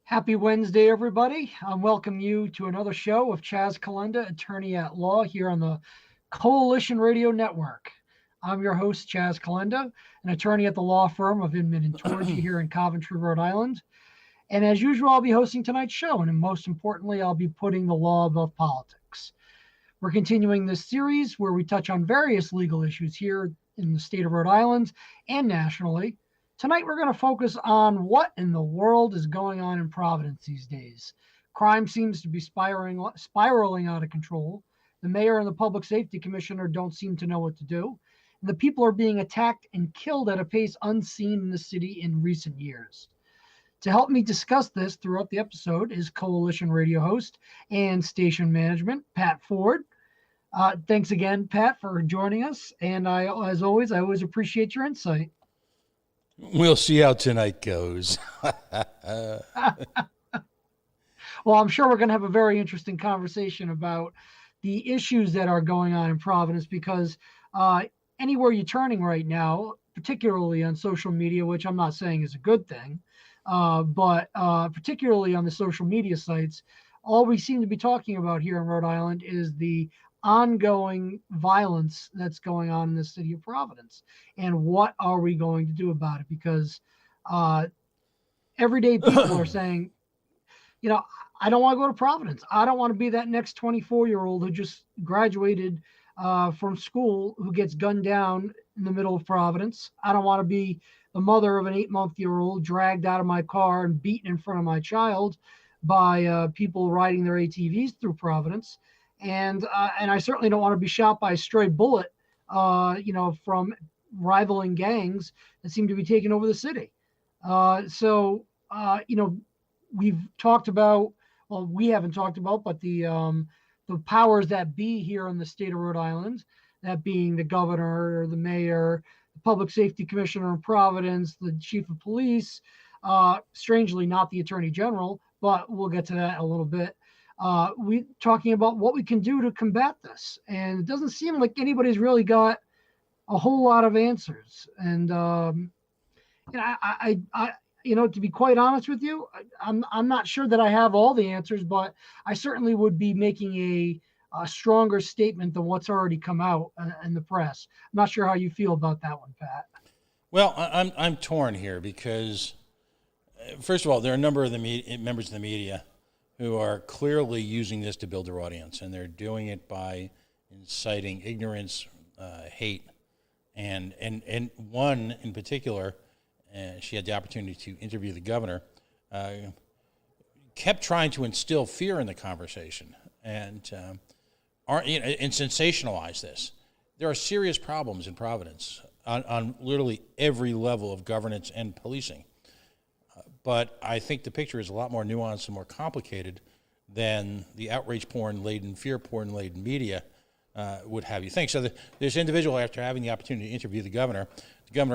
Happy Wednesday, everybody. I welcome you to another show of Chaz Calenda, attorney at law, here on the Coalition Radio Network. I'm your host, Chaz Calenda, an attorney at the law firm of Inman and Torgy here in Coventry, Rhode Island. And as usual, I'll be hosting tonight's show, and most importantly, I'll be putting the law above politics. We're continuing this series where we touch on various legal issues here in the state of Rhode Island and nationally. Tonight, we're going to focus on what in the world is going on in Providence these days. Crime seems to be spiraling out of control. The mayor and the public safety commissioner don't seem to know what to do. And the people are being attacked and killed at a pace unseen in the city in recent years. To help me discuss this throughout the episode is Coalition Radio host and station management, Pat Ford. Thanks again, Pat, for joining us. And as always, I always appreciate your insight. We'll see how tonight goes. Well, I'm sure we're going to have a very interesting conversation about the issues that are going on in Providence because anywhere you're turning right now, particularly on social media, which I'm not saying is a good thing, but particularly on the social media sites, all we seem to be talking about here in Rhode Island is the ongoing violence that's going on in the city of Providence. And what are we going to do about it? Because everyday people are saying, I don't want to go to Providence. I don't want to be that next 24-year-old who just graduated from school who gets gunned down in the middle of Providence. I don't want to be the mother of an 8-month-old dragged out of my car and beaten in front of my child by people riding their ATVs through Providence. And I certainly don't want to be shot by a stray bullet, from rivaling gangs that seem to be taking over the city. We've talked about, well, we haven't talked about, but the powers that be here in the state of Rhode Island, that being the governor or the mayor, the public safety commissioner in Providence, the chief of police, strangely not the attorney general, but we'll get to that in a little bit. We talking about what we can do to combat this, and it doesn't seem like anybody's really got a whole lot of answers. And to be quite honest with you, I'm not sure that I have all the answers, but I certainly would be making a stronger statement than what's already come out in the press. I'm not sure how you feel about that one, Pat. Well, I'm torn here because, first of all, there are a number of members of the media who are clearly using this to build their audience, and they're doing it by inciting ignorance, hate, and one in particular, she had the opportunity to interview the governor, kept trying to instill fear in the conversation and sensationalize this. There are serious problems in Providence on literally every level of governance and policing. But I think the picture is a lot more nuanced and more complicated than the outrage porn-laden, fear porn-laden media would have you think. So this individual, after having the opportunity to interview the governor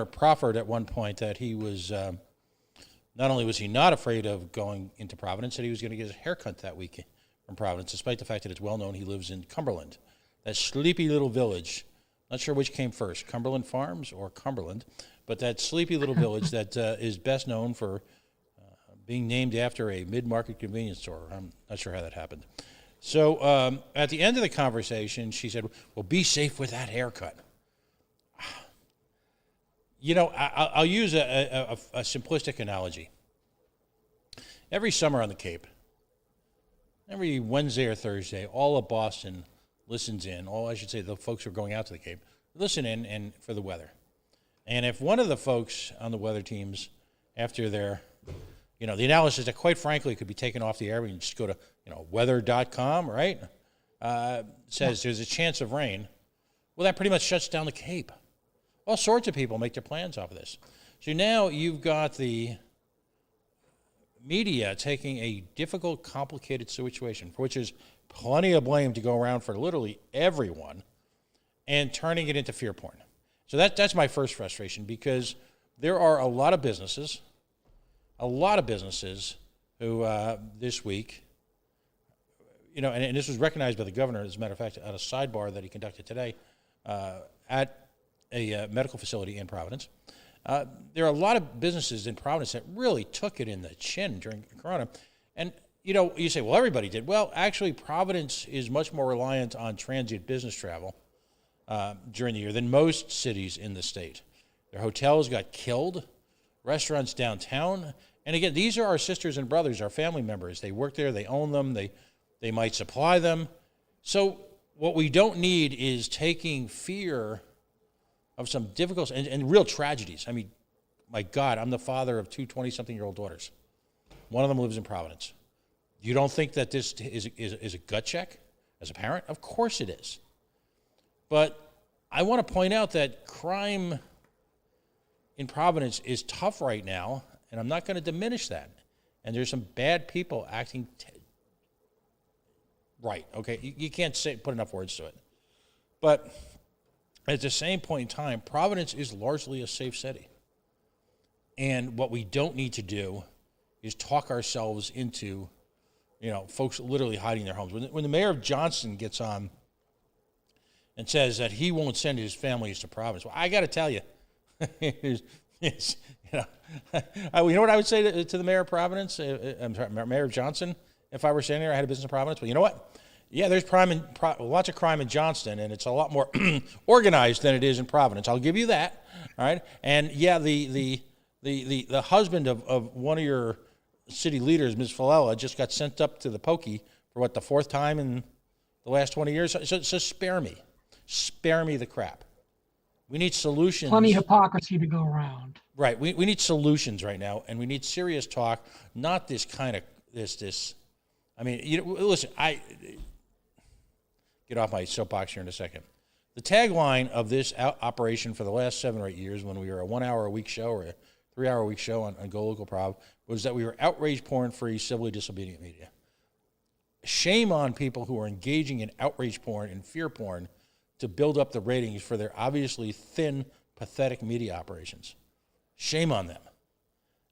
proffered at one point that he was, not only was he not afraid of going into Providence, that he was going to get his haircut that week from Providence, despite the fact that it's well known he lives in Cumberland, that sleepy little village. Not sure which came first, Cumberland Farms or Cumberland, but that sleepy little village that is best known for being named after a mid-market convenience store. I'm not sure how that happened. So at the end of the conversation, she said, well, be safe with that haircut. I'll use a simplistic analogy. Every summer on the Cape, every Wednesday or Thursday, all of Boston listens in, the folks who are going out to the Cape, listen in and for the weather. And if one of the folks on the weather teams, after their the analysis that, quite frankly, could be taken off the air. We can just go to, weather.com, right? Says there's a chance of rain. Well, that pretty much shuts down the Cape. All sorts of people make their plans off of this. So now you've got the media taking a difficult, complicated situation, for which there's plenty of blame to go around for literally everyone, and turning it into fear porn. So that's my first frustration, because there are a lot of businesses who this week, and this was recognized by the governor, as a matter of fact, at a sidebar that he conducted today at a medical facility in Providence, There are a lot of businesses in Providence that really took it in the chin during Corona. And, you know, you say, well, everybody did. Well, actually, Providence is much more reliant on transient business travel during the year than most cities in the state. Their hotels got killed, restaurants downtown. And again, these are our sisters and brothers, our family members. They work there, they own them, they might supply them. So what we don't need is taking fear of some difficult and real tragedies. I mean, my God, I'm the father of two 20-something-year-old daughters. One of them lives in Providence. You don't think that this is a gut check as a parent? Of course it is. But I want to point out that crime in Providence is tough right now, and I'm not going to diminish that. And there's some bad people acting right, okay? You can't put enough words to it. But at the same point in time, Providence is largely a safe city. And what we don't need to do is talk ourselves into, you know, folks literally hiding their homes. When the mayor of Johnston gets on and says that he won't send his families to Providence, well, I got to tell you, you know what I would say to the mayor of Providence? I'm sorry, Mayor of Johnston, if I were standing there, I had a business in Providence. But you know what? Yeah, there's lots of crime in Johnston, and it's a lot more organized than it is in Providence. I'll give you that. All right, and yeah, the husband of one of your city leaders, Ms. Falella, just got sent up to the pokey for the fourth time in the last 20 years. So spare me the crap. We need solutions. Plenty of hypocrisy to go around. Right. We need solutions right now, and we need serious talk, not this kind of this. I mean, listen, get off my soapbox here in a second. The tagline of this operation for the last 7 or 8 years, when we were a 1 hour a week show or a 3 hour a week show on Go Local Prov, was that we were outrage porn-free, civilly disobedient media. Shame on people who are engaging in outrage porn and fear porn to build up the ratings for their obviously thin, pathetic media operations. Shame on them.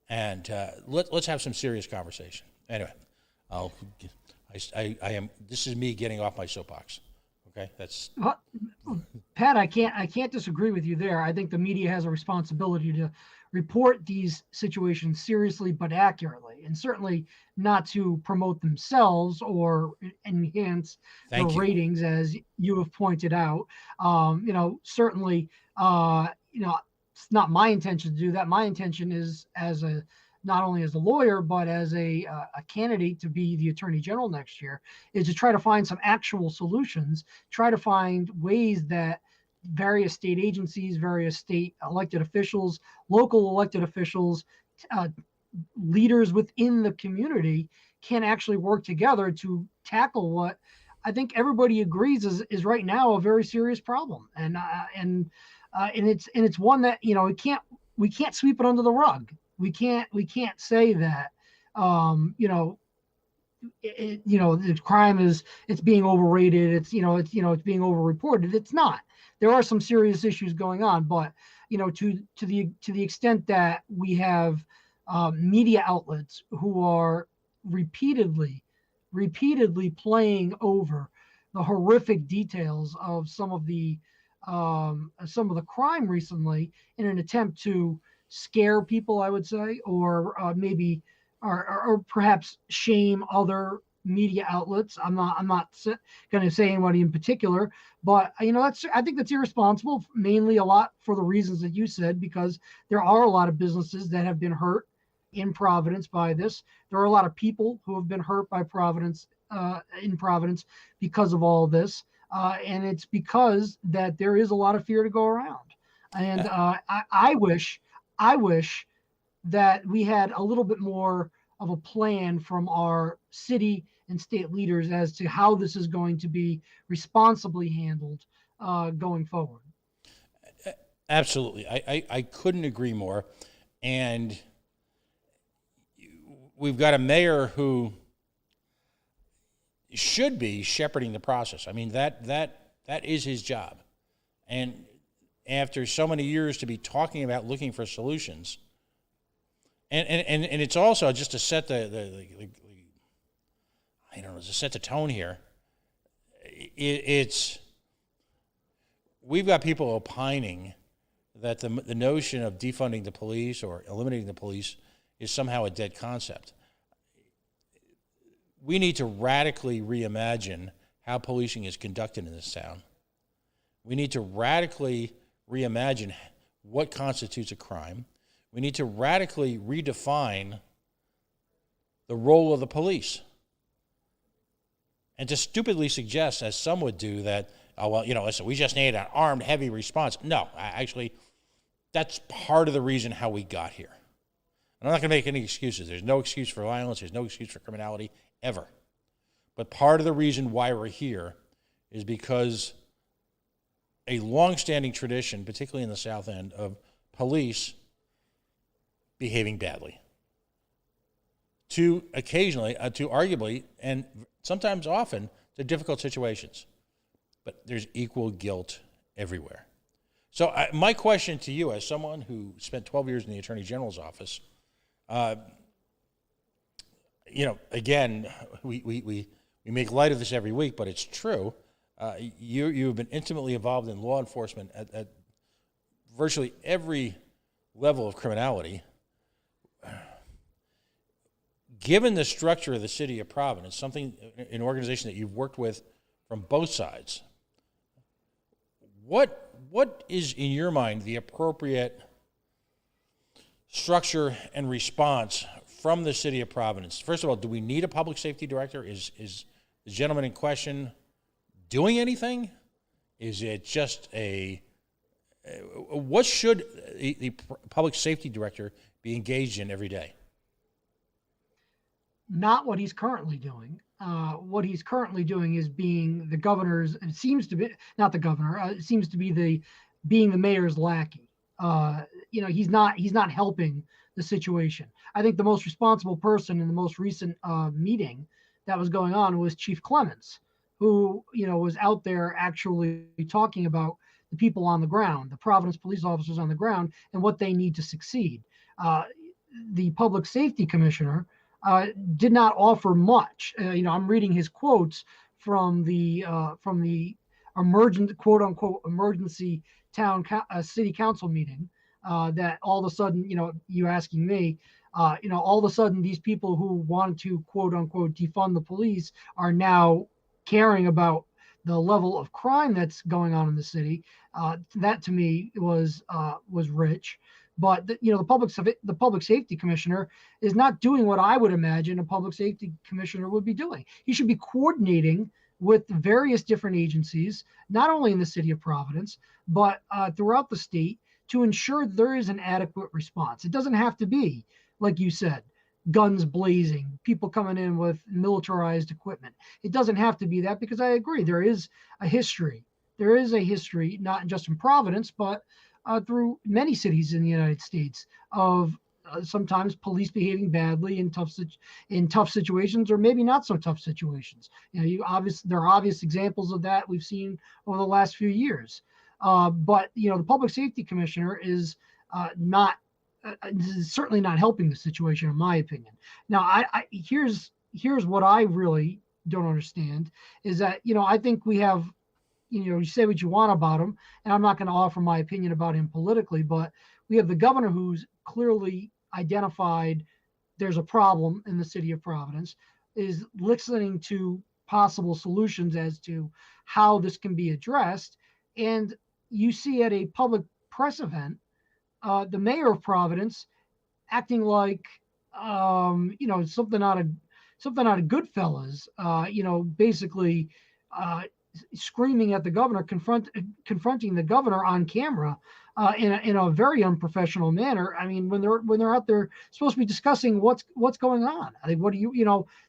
And let's have some serious conversation. Anyway, this is me getting off my soapbox. Okay, that's Pat. I can't disagree with you there. I think the media has a responsibility to report these situations seriously but accurately, and certainly not to promote themselves or enhance the ratings, as you have pointed out. Certainly, it's not my intention to do that. My intention is not only as a lawyer, but as a candidate to be the Attorney General next year, is to try to find some actual solutions, try to find ways that various state agencies, various state elected officials, local elected officials, leaders within the community can actually work together to tackle what I think everybody agrees is right now a very serious problem. And it's one that, we can't sweep it under the rug. We can't say that, the crime it's being overrated. It's being overreported. It's not. There are some serious issues going on, but to the extent that we have media outlets who are repeatedly playing over the horrific details of some of the crime recently in an attempt to scare people, I would say, or maybe or perhaps shame other media outlets. I'm not going to say anybody in particular, but I think that's irresponsible, mainly a lot for the reasons that you said, because there are a lot of businesses that have been hurt in Providence by this. There are a lot of people who have been hurt by Providence in Providence because of all this, and it's because that there is a lot of fear to go around. And I wish that we had a little bit more of a plan from our city and state leaders as to how this is going to be responsibly handled going forward. Absolutely. I couldn't agree more. And we've got a mayor who should be shepherding the process. I mean, that is his job. And after so many years to be talking about looking for solutions, and it's also just to set to set the tone here. We've got people opining that the notion of defunding the police or eliminating the police is somehow a dead concept. We need to radically reimagine how policing is conducted in this town. We need to radically reimagine what constitutes a crime. We need to radically redefine the role of the police. And to stupidly suggest, as some would do, that, oh, well, listen, we just need an armed, heavy response. No, actually, that's part of the reason how we got here. And I'm not going to make any excuses. There's no excuse for violence. There's no excuse for criminality, ever. But part of the reason why we're here is because a long-standing tradition, particularly in the South End, of police behaving badly. To occasionally, to arguably, and sometimes often, to difficult situations. But there's equal guilt everywhere. So my question to you, as someone who spent 12 years in the Attorney General's office, again, we make light of this every week, but it's true. You've been intimately involved in law enforcement at virtually every level of criminality. Given the structure of the city of Providence, an organization that you've worked with from both sides, what is, in your mind, the appropriate structure and response from the city of Providence? First of all, do we need a public safety director? Is the gentleman in question doing anything? Is it just what should the public safety director be engaged in every day? Not what he's currently doing. What he's currently doing is being the governor's, it seems to be, not the governor, it seems to be being the mayor's lackey. He's not helping the situation. I think the most responsible person in the most recent meeting that was going on was Chief Clements, who, was out there actually talking about the people on the ground, the Providence police officers on the ground, and what they need to succeed. The public safety commissioner did not offer much. I'm reading his quotes from the emergent, quote unquote, emergency town city council meeting. That all of a sudden, you asking me, all of a sudden these people who wanted to, quote unquote, defund the police are now caring about the level of crime that's going on in the city. That to me was rich. But the public safety commissioner is not doing what I would imagine a public safety commissioner would be doing. He should be coordinating with various different agencies, not only in the city of Providence, but throughout the state, to ensure there is an adequate response. It doesn't have to be, like you said, guns blazing, people coming in with militarized equipment. It doesn't have to be that, because I agree, there is a history. There is a history, not just in Providence, but through many cities in the United States, of sometimes police behaving badly in tough situations, or maybe not so tough situations. There are obvious examples of that we've seen over the last few years. But the public safety commissioner is certainly not helping the situation, in my opinion. Now, here's what I really don't understand is that I think we have. You say what you want about him, and I'm not going to offer my opinion about him politically, but we have the governor who's clearly identified there's a problem in the city of Providence, is listening to possible solutions as to how this can be addressed. And you see at a public press event, the mayor of Providence acting like, something out of Goodfellas, basically, screaming at the governor, confronting the governor on camera in a very unprofessional manner. I mean, when they're out there supposed to be discussing what's going on. I think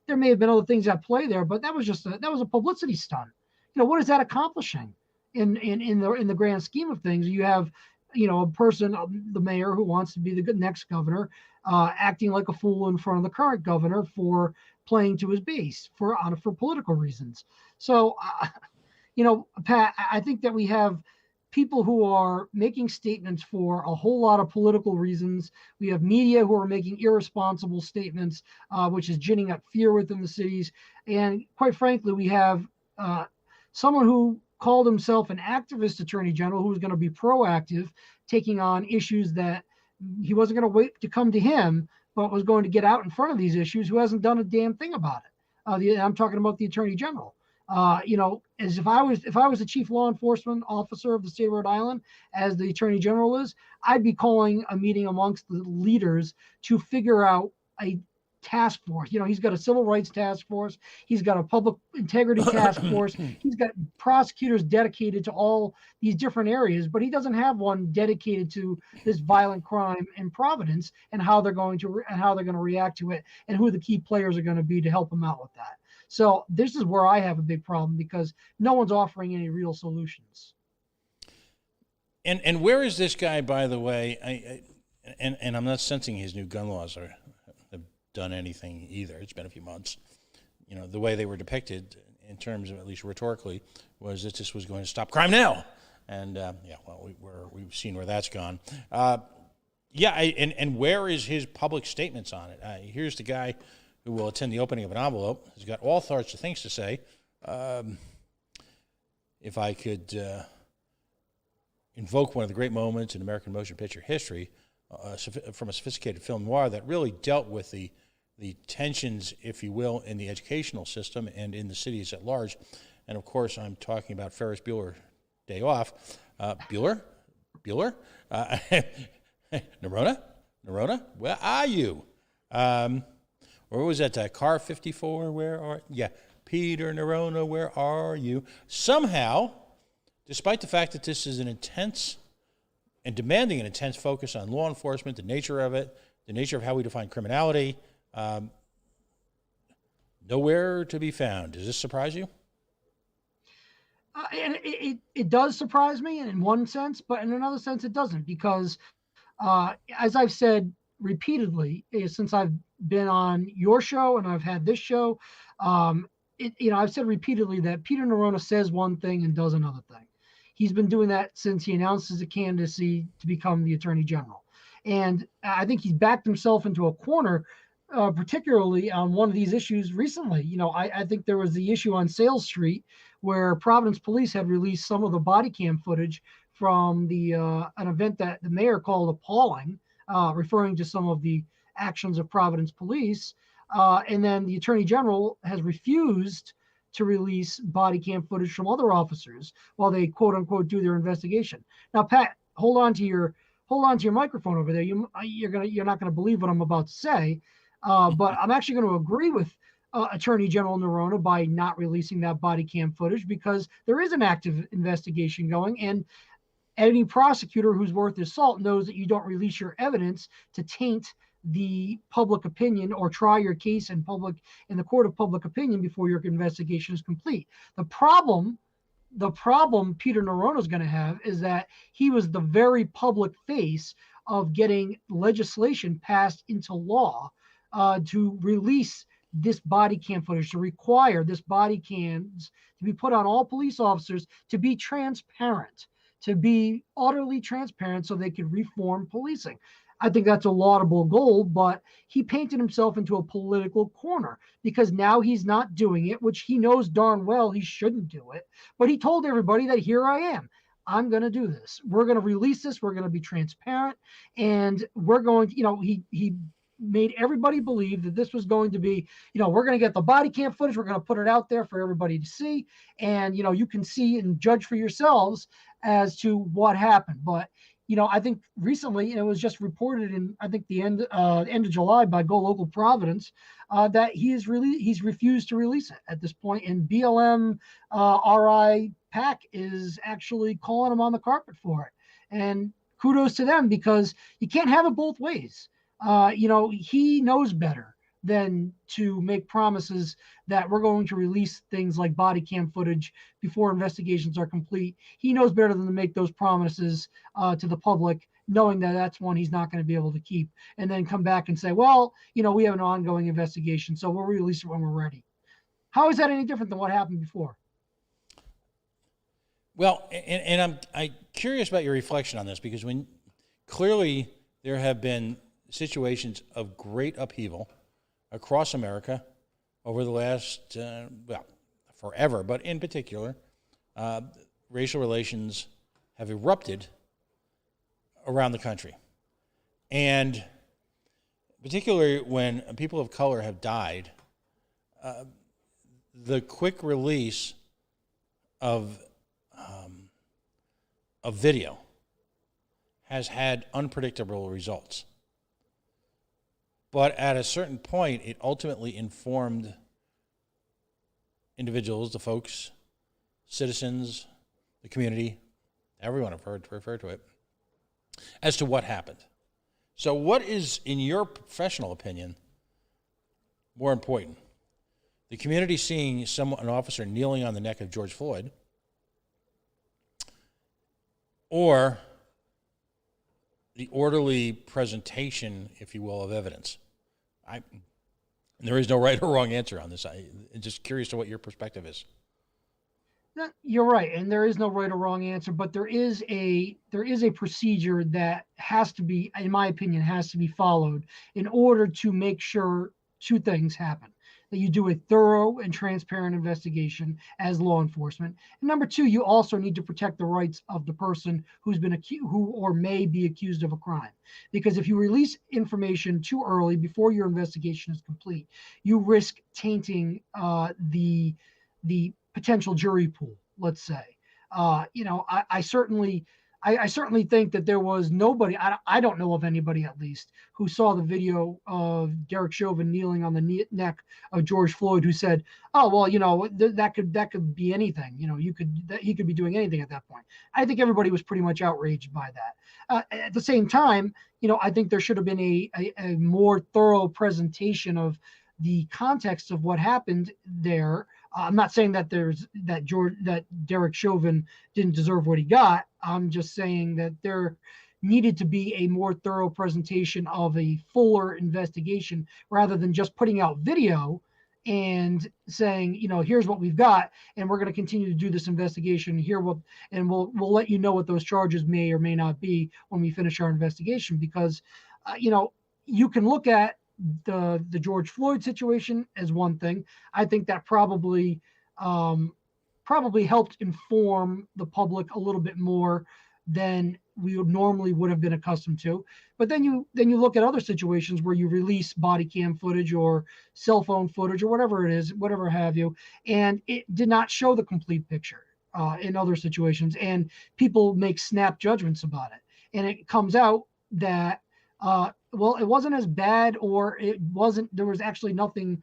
there may have been other things at play there, but that was a publicity stunt. What is that accomplishing in the grand scheme of things? You have a person, the mayor, who wants to be the next governor, acting like a fool in front of the current governor for playing to his base for political reasons. So, Pat, I think that we have people who are making statements for a whole lot of political reasons. We have media who are making irresponsible statements, which is ginning up fear within the cities. And quite frankly, we have someone who called himself an activist attorney general who was going to be proactive, taking on issues that he wasn't going to wait to come to him, but was going to get out in front of these issues, who hasn't done a damn thing about it. I'm talking about the attorney general. As if I was the chief law enforcement officer of the state of Rhode Island, as the attorney general is, I'd be calling a meeting amongst the leaders to figure out a task force. He's got a civil rights task force. He's got a public integrity task force. He's got prosecutors dedicated to all these different areas, but he doesn't have one dedicated to this violent crime in Providence and how they're going to react to it and who the key players are going to be to help him out with that. So this is where I have a big problem, because no one's offering any real solutions. And where is this guy, by the way? And I'm not sensing his new gun laws have done anything either. It's been a few months. The way they were depicted, in terms of, at least rhetorically, was that this was going to stop crime now. And we've seen where that's gone. And where is his public statements on it? Here's the guy who will attend the opening of an envelope. He's got all sorts of things to say. If I could invoke one of the great moments in American motion picture history, from a sophisticated film noir that really dealt with the tensions, if you will, in the educational system and in the cities at large. And of course, I'm talking about Ferris Bueller Day Off. Bueller? Nerona, where are you? Or was that Car 54? Peter Nerona, where are you? Somehow, despite the fact that this is an intense and demanding an intense focus on law enforcement, the nature of it, the nature of how we define criminality, nowhere to be found. Does this surprise you? And it does surprise me in one sense, but in another sense it doesn't, because as I've said repeatedly since I've been on your show and I've had this show, I've said repeatedly that Peter Nerona says one thing and does another thing. He's been doing that since he announced his candidacy to become the attorney general. And I think he's backed himself into a corner, particularly on one of these issues recently. I think there was the issue on Sales Street where Providence police had released some of the body cam footage from an event that the mayor called appalling, referring to some of the actions of Providence police. And then the attorney general has refused to release body cam footage from other officers while they quote unquote do their investigation. Now, Pat, hold on to your microphone over there. You're not going to believe what I'm about to say, but I'm actually going to agree with Attorney General Nerona by not releasing that body cam footage, because there is an active investigation going, and any prosecutor who's worth his salt knows that you don't release your evidence to taint the public opinion or try your case in the court of public opinion before your investigation is complete. The problem Peter Nerona is going to have is that he was the very public face of getting legislation passed into law to release this body cam footage, to require this body cams to be put on all police officers, to be transparent, to be utterly transparent so they could reform policing. I think that's a laudable goal, but he painted himself into a political corner because now he's not doing it, which he knows darn well he shouldn't do it. But he told everybody that here I am. I'm going to do this. We're going to release this. We're going to be transparent. And we're going to, he made everybody believe that this was going to be, we're going to get the body cam footage. We're going to put it out there for everybody to see. And, you can see and judge for yourselves as to what happened. But I think recently it was just reported in, I think the end of July by Go Local Providence that he's refused to release it at this point. And BLM RI PAC is actually calling him on the carpet for it. And kudos to them, because you can't have it both ways. He knows better than to make promises that we're going to release things like body cam footage before investigations are complete. He knows better than to make those promises to the public, knowing that that's one he's not going to be able to keep, and then come back and say, well, we have an ongoing investigation, so we'll release it when we're ready. How is that any different than what happened before? Well, and I'm curious about your reflection on this, because when clearly there have been situations of great upheaval across America over the last, forever, but in particular, racial relations have erupted around the country. And particularly when people of color have died, the quick release of video has had unpredictable results. But at a certain point, it ultimately informed individuals, the folks, citizens, the community, everyone have heard refer to it, as to what happened. So what is, in your professional opinion, more important? The community seeing an officer kneeling on the neck of George Floyd, or the orderly presentation, if you will, of evidence? There is no right or wrong answer on this. I'm just curious to what your perspective is. You're right, and there is no right or wrong answer, but there is a procedure that has to be, in my opinion, has to be followed in order to make sure two things happen: that you do a thorough and transparent investigation as law enforcement, and number two, you also need to protect the rights of the person who's been accused, who or may be accused of a crime. Because if you release information too early before your investigation is complete, you risk tainting the potential jury pool, let's say. I certainly think that there was nobody, I don't know of anybody at least, who saw the video of Derek Chauvin kneeling on the neck of George Floyd who said, oh, well, that could be anything. He could be doing anything at that point. I think everybody was pretty much outraged by that. At the same time, I think there should have been a more thorough presentation of the context of what happened there. I'm not saying that that Derek Chauvin didn't deserve what he got. I'm just saying that there needed to be a more thorough presentation of a fuller investigation rather than just putting out video and saying, here's what we've got, and we're going to continue to do this investigation. And we'll let you know what those charges may or may not be when we finish our investigation. Because, you can look at the George Floyd situation as one thing. I think that probably helped inform the public a little bit more than we would have been accustomed to. But then you look at other situations where you release body cam footage or cell phone footage or whatever it is, whatever have you, and it did not show the complete picture in other situations, and people make snap judgments about it. And it comes out that well, it wasn't as bad, or there was actually nothing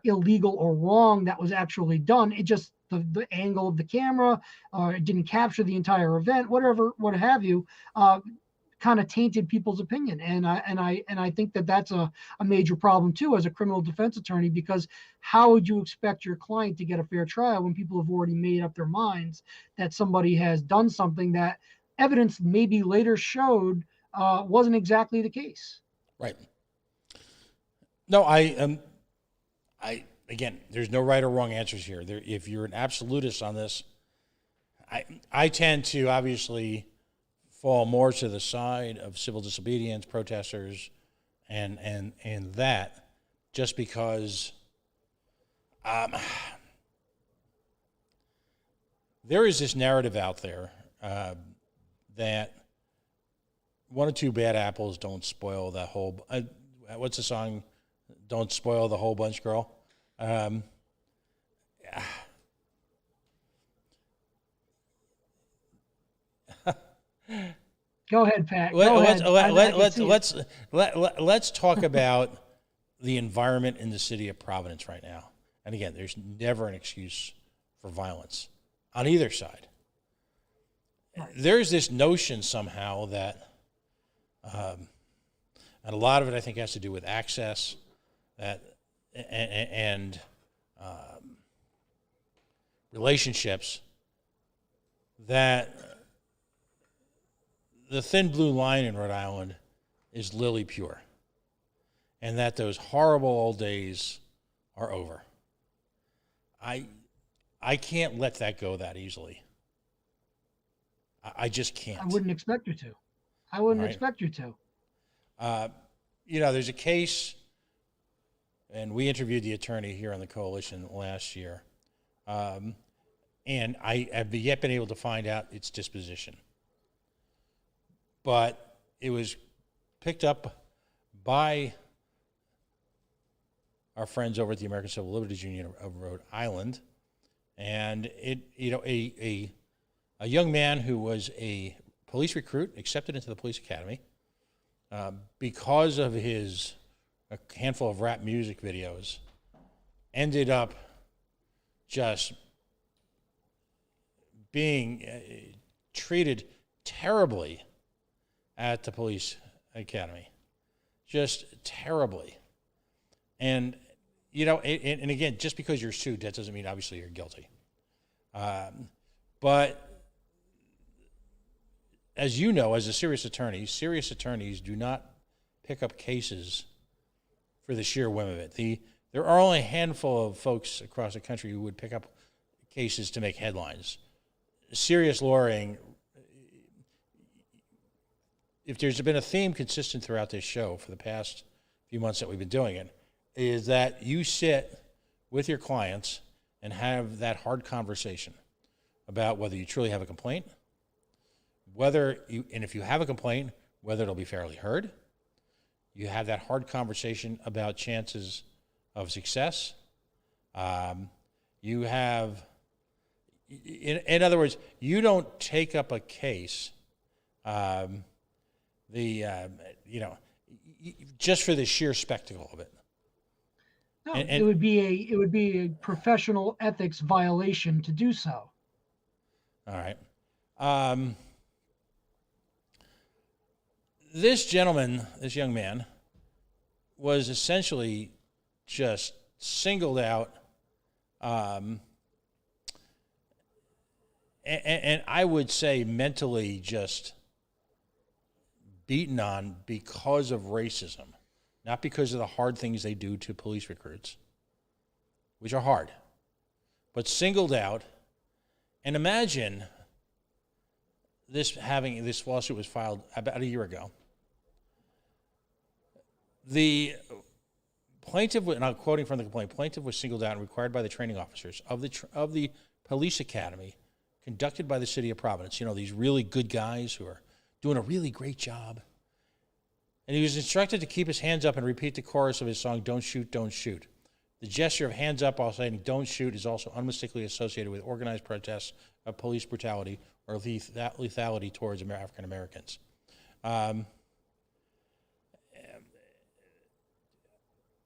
illegal or wrong that was actually done. It just, the angle of the camera, it didn't capture the entire event, what have you, kind of tainted people's opinion. And I think that that's a major problem too, as a criminal defense attorney, because how would you expect your client to get a fair trial when people have already made up their minds that somebody has done something that evidence maybe later showed wasn't exactly the case. Right. No, again, there's no right or wrong answers here. If you're an absolutist on this, I tend to obviously fall more to the side of civil disobedience, protesters, and that, just because there is this narrative out there that one or two bad apples don't spoil the whole. What's the song? Don't spoil the whole bunch, girl. Go ahead, Pat. Let's talk about the environment in the city of Providence right now. And again, there's never an excuse for violence on either side. Right. There's this notion somehow that. And a lot of it, I think, has to do with access and relationships, that the thin blue line in Rhode Island is lily pure, and that those horrible old days are over. I can't let that go that easily. I just can't. I wouldn't expect you to. I wouldn't expect you to. There's a case, and we interviewed the attorney here on the coalition last year, and I have yet been able to find out its disposition. But it was picked up by our friends over at the American Civil Liberties Union of Rhode Island, and a young man who was a police recruit accepted into the police academy because of a handful of rap music videos, ended up just being treated terribly at the police academy, just terribly. And and again, just because you're sued, that doesn't mean obviously you're guilty. But as you know, as a serious attorneys do not pick up cases for the sheer whim of it. There are only a handful of folks across the country who would pick up cases to make headlines. Serious lawyering, if there's been a theme consistent throughout this show for the past few months that we've been doing it, is that you sit with your clients and have that hard conversation about whether you truly have a complaint, and if you have a complaint, whether it'll be fairly heard. You have that hard conversation about chances of success. You have, in other words, you don't take up a case, just for the sheer spectacle of it. No, it would be a professional ethics violation to do so. All right. This young man, was essentially just singled out, and I would say mentally just beaten on because of racism, not because of the hard things they do to police recruits, which are hard, but singled out. And imagine this lawsuit was filed about a year ago. The plaintiff, and I'm quoting from the complaint, plaintiff was singled out and required by the training officers of the police academy conducted by the city of Providence. These really good guys who are doing a really great job. And he was instructed to keep his hands up and repeat the chorus of his song, "Don't Shoot, Don't Shoot." The gesture of hands up while saying "don't shoot" is also unmistakably associated with organized protests of police brutality or lethality towards African Americans.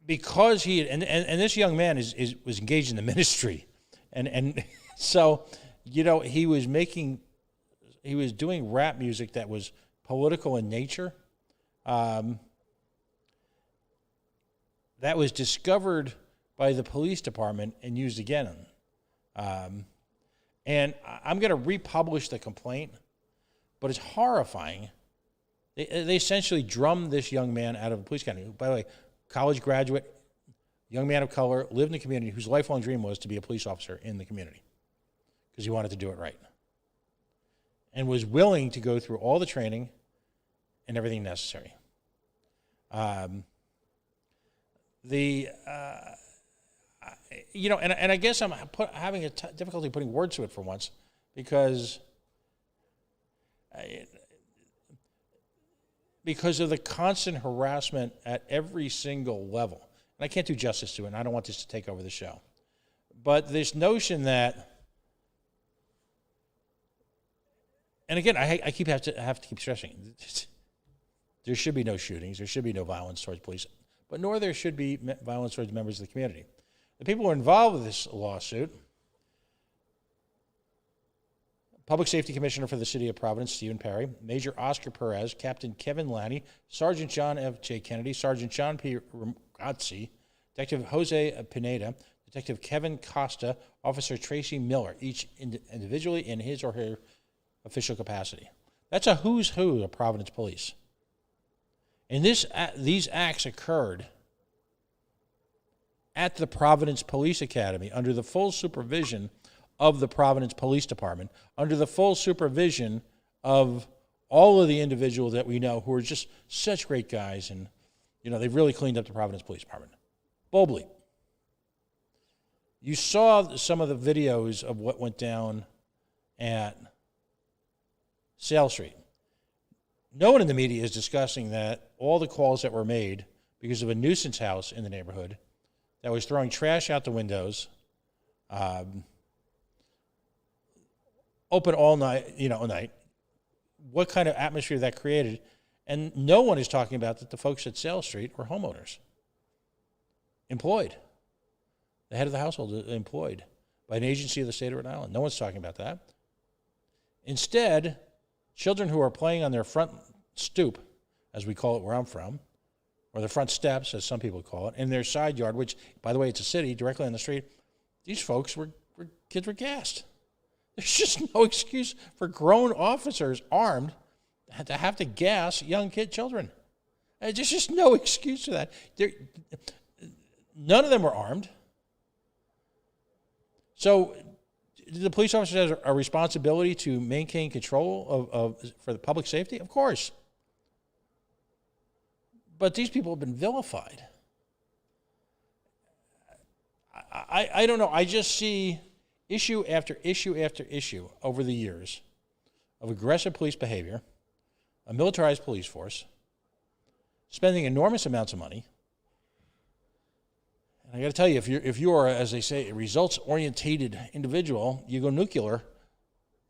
Because and this young man was engaged in the ministry, and so he was doing rap music that was political in nature. That was discovered by the police department and used again. And I'm going to republish the complaint, but it's horrifying. They essentially drummed this young man out of a police academy. By the way, college graduate, young man of color, lived in the community, whose lifelong dream was to be a police officer in the community because he wanted to do it right, and was willing to go through all the training and everything necessary. And I guess I'm having difficulty putting words to it for once, because of the constant harassment at every single level. And I can't do justice to it, and I don't want this to take over the show. But this notion that, and again, I have to keep stressing, there should be no shootings, there should be no violence towards police, but nor there should be violence towards members of the community. The people who are involved with this lawsuit: Public Safety Commissioner for the City of Providence, Stephen Perry; Major Oscar Perez; Captain Kevin Lanny; Sergeant John F. J. Kennedy; Sergeant John P. Ramazzi; Detective Jose Pineda; Detective Kevin Costa; Officer Tracy Miller, each individually in his or her official capacity. That's a who's who of Providence Police. And these acts occurred at the Providence Police Academy under the full supervision of the Providence Police Department, under the full supervision of all of the individuals that we know who are just such great guys, and they've really cleaned up the Providence Police Department. Bull bleep. You saw some of the videos of what went down at Sale Street. No one in the media is discussing that all the calls that were made because of a nuisance house in the neighborhood that was throwing trash out the windows, open all night, all night, what kind of atmosphere that created. And no one is talking about that the folks at Sale Street were homeowners, employed. The head of the household employed by an agency of the state of Rhode Island. No one's talking about that. Instead, children who are playing on their front stoop, as we call it where I'm from, or the front steps, as some people call it, in their side yard, which, by the way, it's a city directly on the street, these folks kids were gassed. There's just no excuse for grown officers armed to have to gas young children. There's just no excuse for that. None of them were armed. So the police officers have a responsibility to maintain control for the public safety? Of course. But these people have been vilified. I don't know. I just see issue after issue after issue over the years of aggressive police behavior, a militarized police force, spending enormous amounts of money. And I got to tell you, if you are, as they say, a results-orientated individual, you go nuclear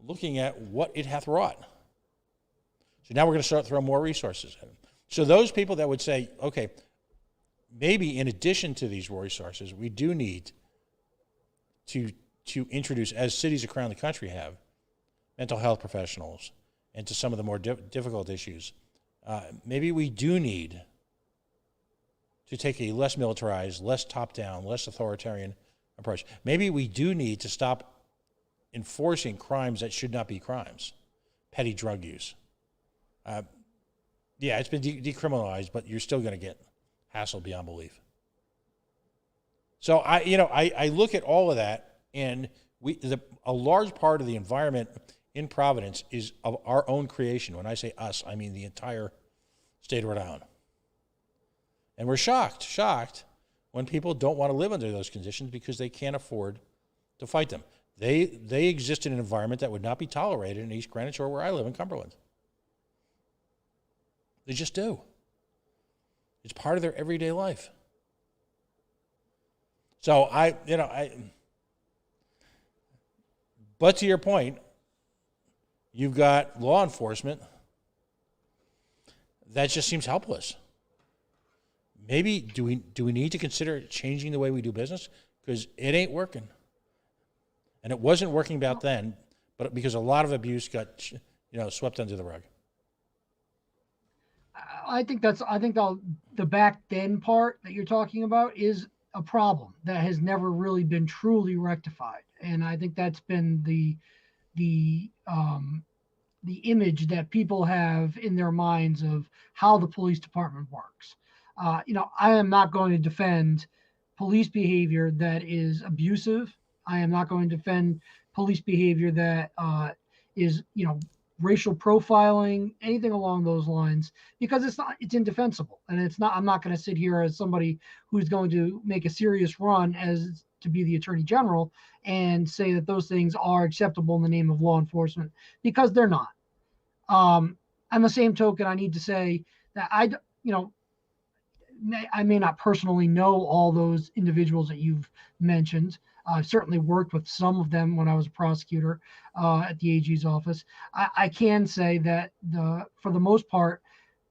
looking at what it hath wrought. So now we're going to start throwing more resources at it. So those people that would say, okay, maybe in addition to these resources, we do need to introduce, as cities around the country have, mental health professionals into some of the more difficult issues. Maybe we do need to take a less militarized, less top-down, less authoritarian approach. Maybe we do need to stop enforcing crimes that should not be crimes, petty drug use. Yeah, it's been decriminalized, but you're still going to get hassled beyond belief. So I look at all of that, and a large part of the environment in Providence is of our own creation. When I say us, I mean the entire state of Rhode Island. And we're shocked when people don't want to live under those conditions because they can't afford to fight them. They exist in an environment that would not be tolerated in East Greenwich or where I live in Cumberland. They just do. It's part of their everyday life. So but to your point, you've got law enforcement that just seems helpless. Maybe do we need to consider changing the way we do business? Because it ain't working. And it wasn't working back then, but because a lot of abuse got swept under the rug. I think the back then part that you're talking about is a problem that has never really been truly rectified. And I think that's been the image that people have in their minds of how the police department works. I am not going to defend police behavior that is abusive. I am not going to defend police behavior that is, racial profiling, anything along those lines, because it's indefensible. And I'm not going to sit here as somebody who's going to make a serious run as to be the attorney general and say that those things are acceptable in the name of law enforcement, because they're not. On the same token, I need to say that I may not personally know all those individuals that you've mentioned. I've certainly worked with some of them when I was a prosecutor at the AG's office. I can say that for the most part,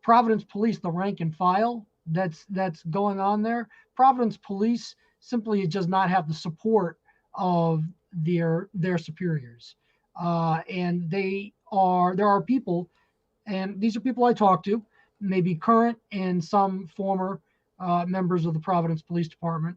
Providence Police, the rank and file that's going on there, Providence Police simply does not have the support of their superiors. And there are people, and these are people I talk to, maybe current and some former members of the Providence Police Department,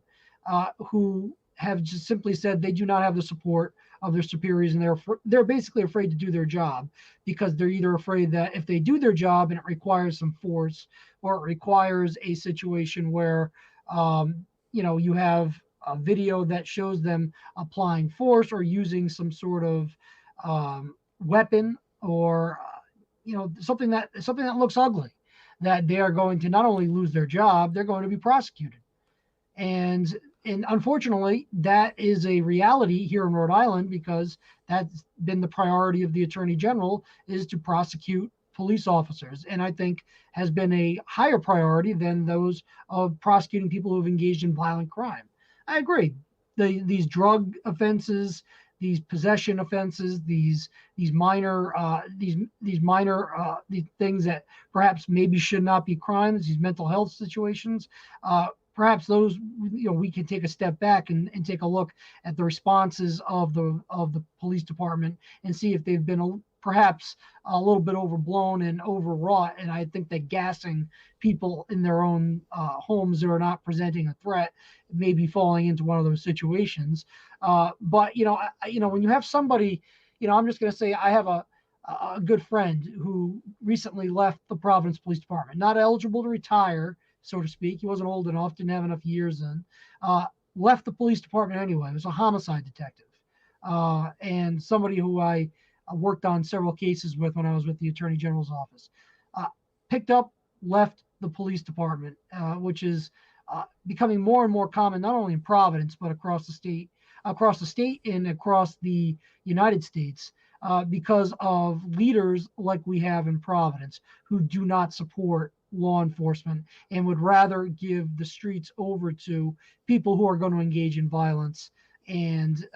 who have just simply said they do not have the support of their superiors, and they're basically afraid to do their job, because they're either afraid that if they do their job and it requires some force, or it requires a situation where you have a video that shows them applying force or using some sort of weapon, or something that looks ugly, that they are going to not only lose their job, they're going to be prosecuted. And and unfortunately, that is a reality here in Rhode Island because that's been the priority of the Attorney General is to prosecute police officers, and I think has been a higher priority than those of prosecuting people who have engaged in violent crime. I agree. These drug offenses, these possession offenses, these minor these things that perhaps maybe should not be crimes, these mental health situations. Perhaps those, we can take a step back and take a look at the responses of the police department and see if they've been perhaps a little bit overblown and overwrought. And I think that gassing people in their own homes that are not presenting a threat may be falling into one of those situations. But when you have somebody, I'm just going to say I have a good friend who recently left the Providence Police Department, not eligible to retire, so to speak. He wasn't old enough, didn't have enough years in. Left the police department anyway. He was a homicide detective, and somebody who I worked on several cases with when I was with the Attorney General's office. Picked up, left the police department, which is becoming more and more common, not only in Providence but across the state and across the United States, because of leaders like we have in Providence who do not support law enforcement and would rather give the streets over to people who are going to engage in violence and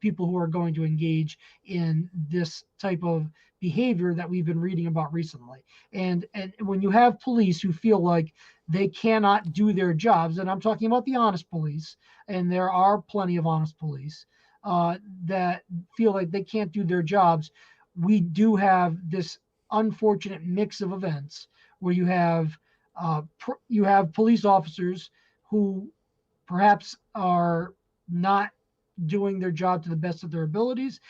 people who are going to engage in this type of behavior that we've been reading about recently. And when you have police who feel like they cannot do their jobs, and I'm talking about the honest police, and there are plenty of honest police that feel like they can't do their jobs, we do have this unfortunate mix of events where you have police officers who perhaps are not doing their job to the best of their abilities,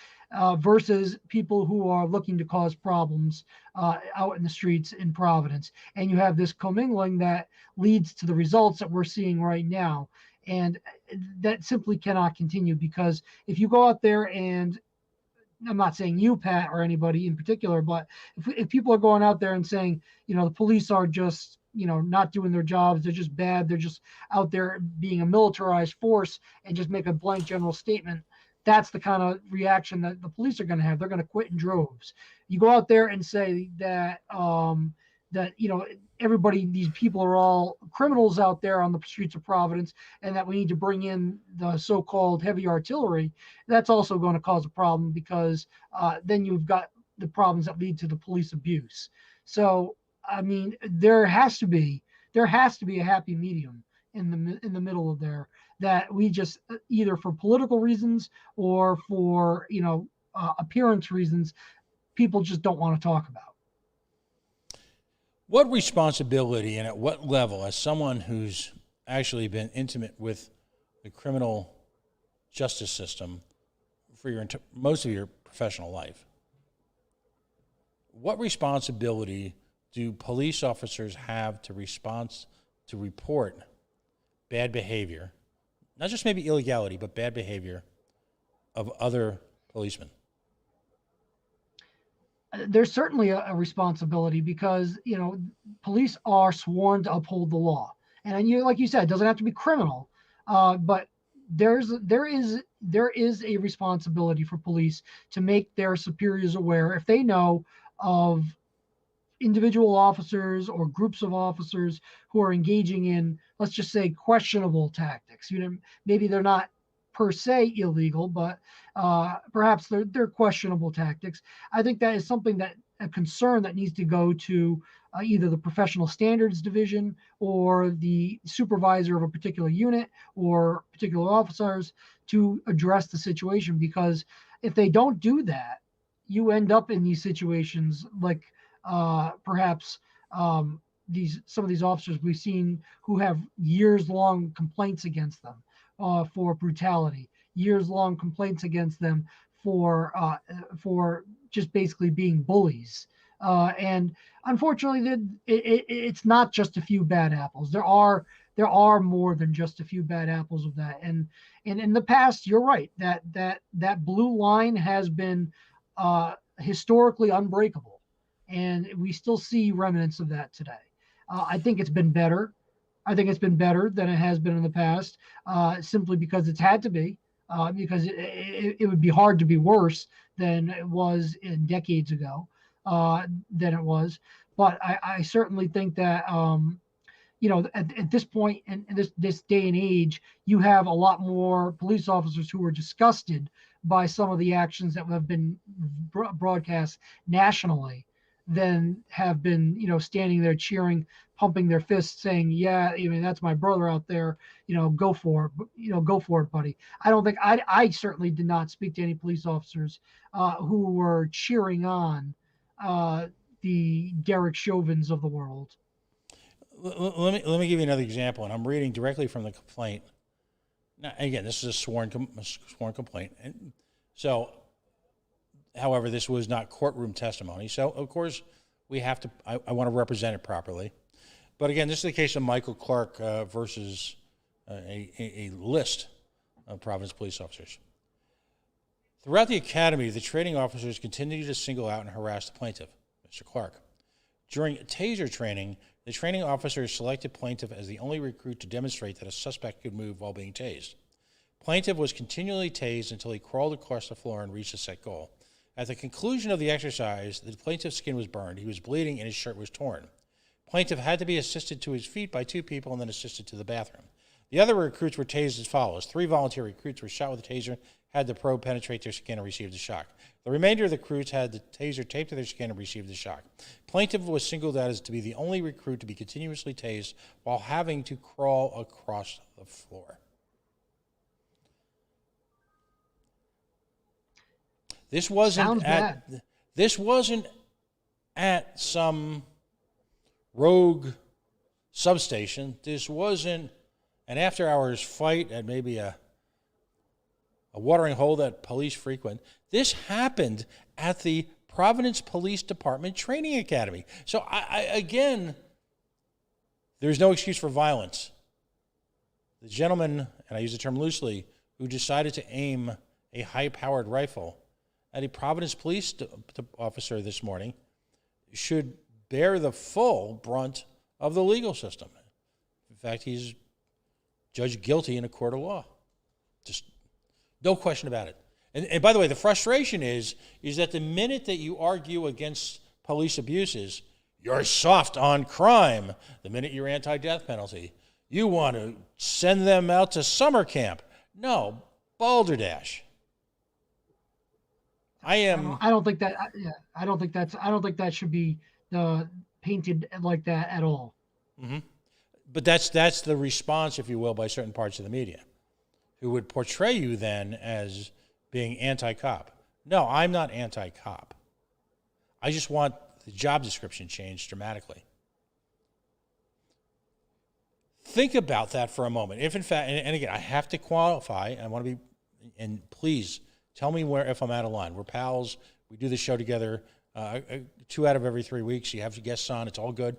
versus people who are looking to cause problems out in the streets in Providence. And you have this commingling that leads to the results that we're seeing right now. And that simply cannot continue, because if you go out there and I'm not saying you, Pat, or anybody in particular, but if people are going out there and saying, the police are just, not doing their jobs, they're just bad, they're just out there being a militarized force, and just make a blank general statement, that's the kind of reaction that the police are going to have. They're going to quit in droves. You go out there and say that, everybody, these people are all criminals out there on the streets of Providence, and that we need to bring in the so-called heavy artillery, that's also going to cause a problem, because then you've got the problems that lead to the police abuse. So, I mean, there has to be a happy medium in the middle of there, that we just either for political reasons or for appearance reasons, people just don't want to talk about. What responsibility and at what level, as someone who's actually been intimate with the criminal justice system for most of your professional life, what responsibility do police officers have to report bad behavior, not just maybe illegality, but bad behavior of other policemen? There's certainly a responsibility, because police are sworn to uphold the law, and like you said, it doesn't have to be criminal, but there is a responsibility for police to make their superiors aware if they know of individual officers or groups of officers who are engaging in, let's just say, questionable tactics. Maybe they're not per se illegal, but perhaps they're questionable tactics. I think that is a concern that needs to go to either the professional standards division or the supervisor of a particular unit or particular officers to address the situation, because if they don't do that, you end up in these situations like perhaps some of these officers we've seen who have years-long complaints against them for brutality, years-long complaints against them for just basically being bullies. And unfortunately, it's not just a few bad apples. There are more than just a few bad apples of that. And in the past, you're right, that blue line has been historically unbreakable, and we still see remnants of that today. I think it's been better I think it's been better than it has been in the past, simply because it's had to be, because it would be hard to be worse than it was in decades ago, than it was. But I certainly think that, at this point in this day and age, you have a lot more police officers who are disgusted by some of the actions that have been broadcast nationally than have been, standing there cheering, pumping their fists, saying, "Yeah, that's my brother out there. Go for it. Go for it, buddy." I don't think I certainly did not speak to any police officers who were cheering on uh, the Derek Chauvins of the world. Let me give you another example, and I'm reading directly from the complaint. Now, again, this is a sworn complaint, and so, however, this was not courtroom testimony. So, of course, we have to. I want to represent it properly. But again, this is the case of Michael Clark versus a list of Providence police officers. Throughout the academy, the training officers continued to single out and harass the plaintiff, Mr. Clark. During taser training, the training officers selected plaintiff as the only recruit to demonstrate that a suspect could move while being tased. Plaintiff was continually tased until he crawled across the floor and reached a set goal. At the conclusion of the exercise, the plaintiff's skin was burned, he was bleeding, and his shirt was torn. Plaintiff had to be assisted to his feet by two people and then assisted to the bathroom. The other recruits were tased as follows. 3 volunteer recruits were shot with a taser, had the probe penetrate their skin and received the shock. The remainder of the recruits had the taser taped to their skin and received the shock. Plaintiff was singled out as to be the only recruit to be continuously tased while having to crawl across the floor. This wasn't at some rogue substation. This wasn't an after-hours fight at maybe a watering hole that police frequent. This happened at the Providence Police Department Training Academy. So, again, there's no excuse for violence. The gentleman, and I use the term loosely, who decided to aim a high-powered rifle at a Providence police officer this morning should bear the full brunt of the legal system. In fact, he's judged guilty in a court of law. Just no question about it. And by the way, the frustration is that the minute that you argue against police abuses, you're soft on crime. The minute you're anti-death penalty, you want to send them out to summer camp. No, balderdash. I don't think that. Yeah, I don't think that should be painted like that at all. Mm-hmm. But that's the response, if you will, by certain parts of the media, who would portray you then as being anti-cop. No, I'm not anti-cop. I just want the job description changed dramatically. Think about that for a moment. If in fact, and again, I have to qualify, I want to be, and please tell me if I'm out of line. We're pals. We do the show together 2 out of every 3 weeks. You have guests on. It's all good.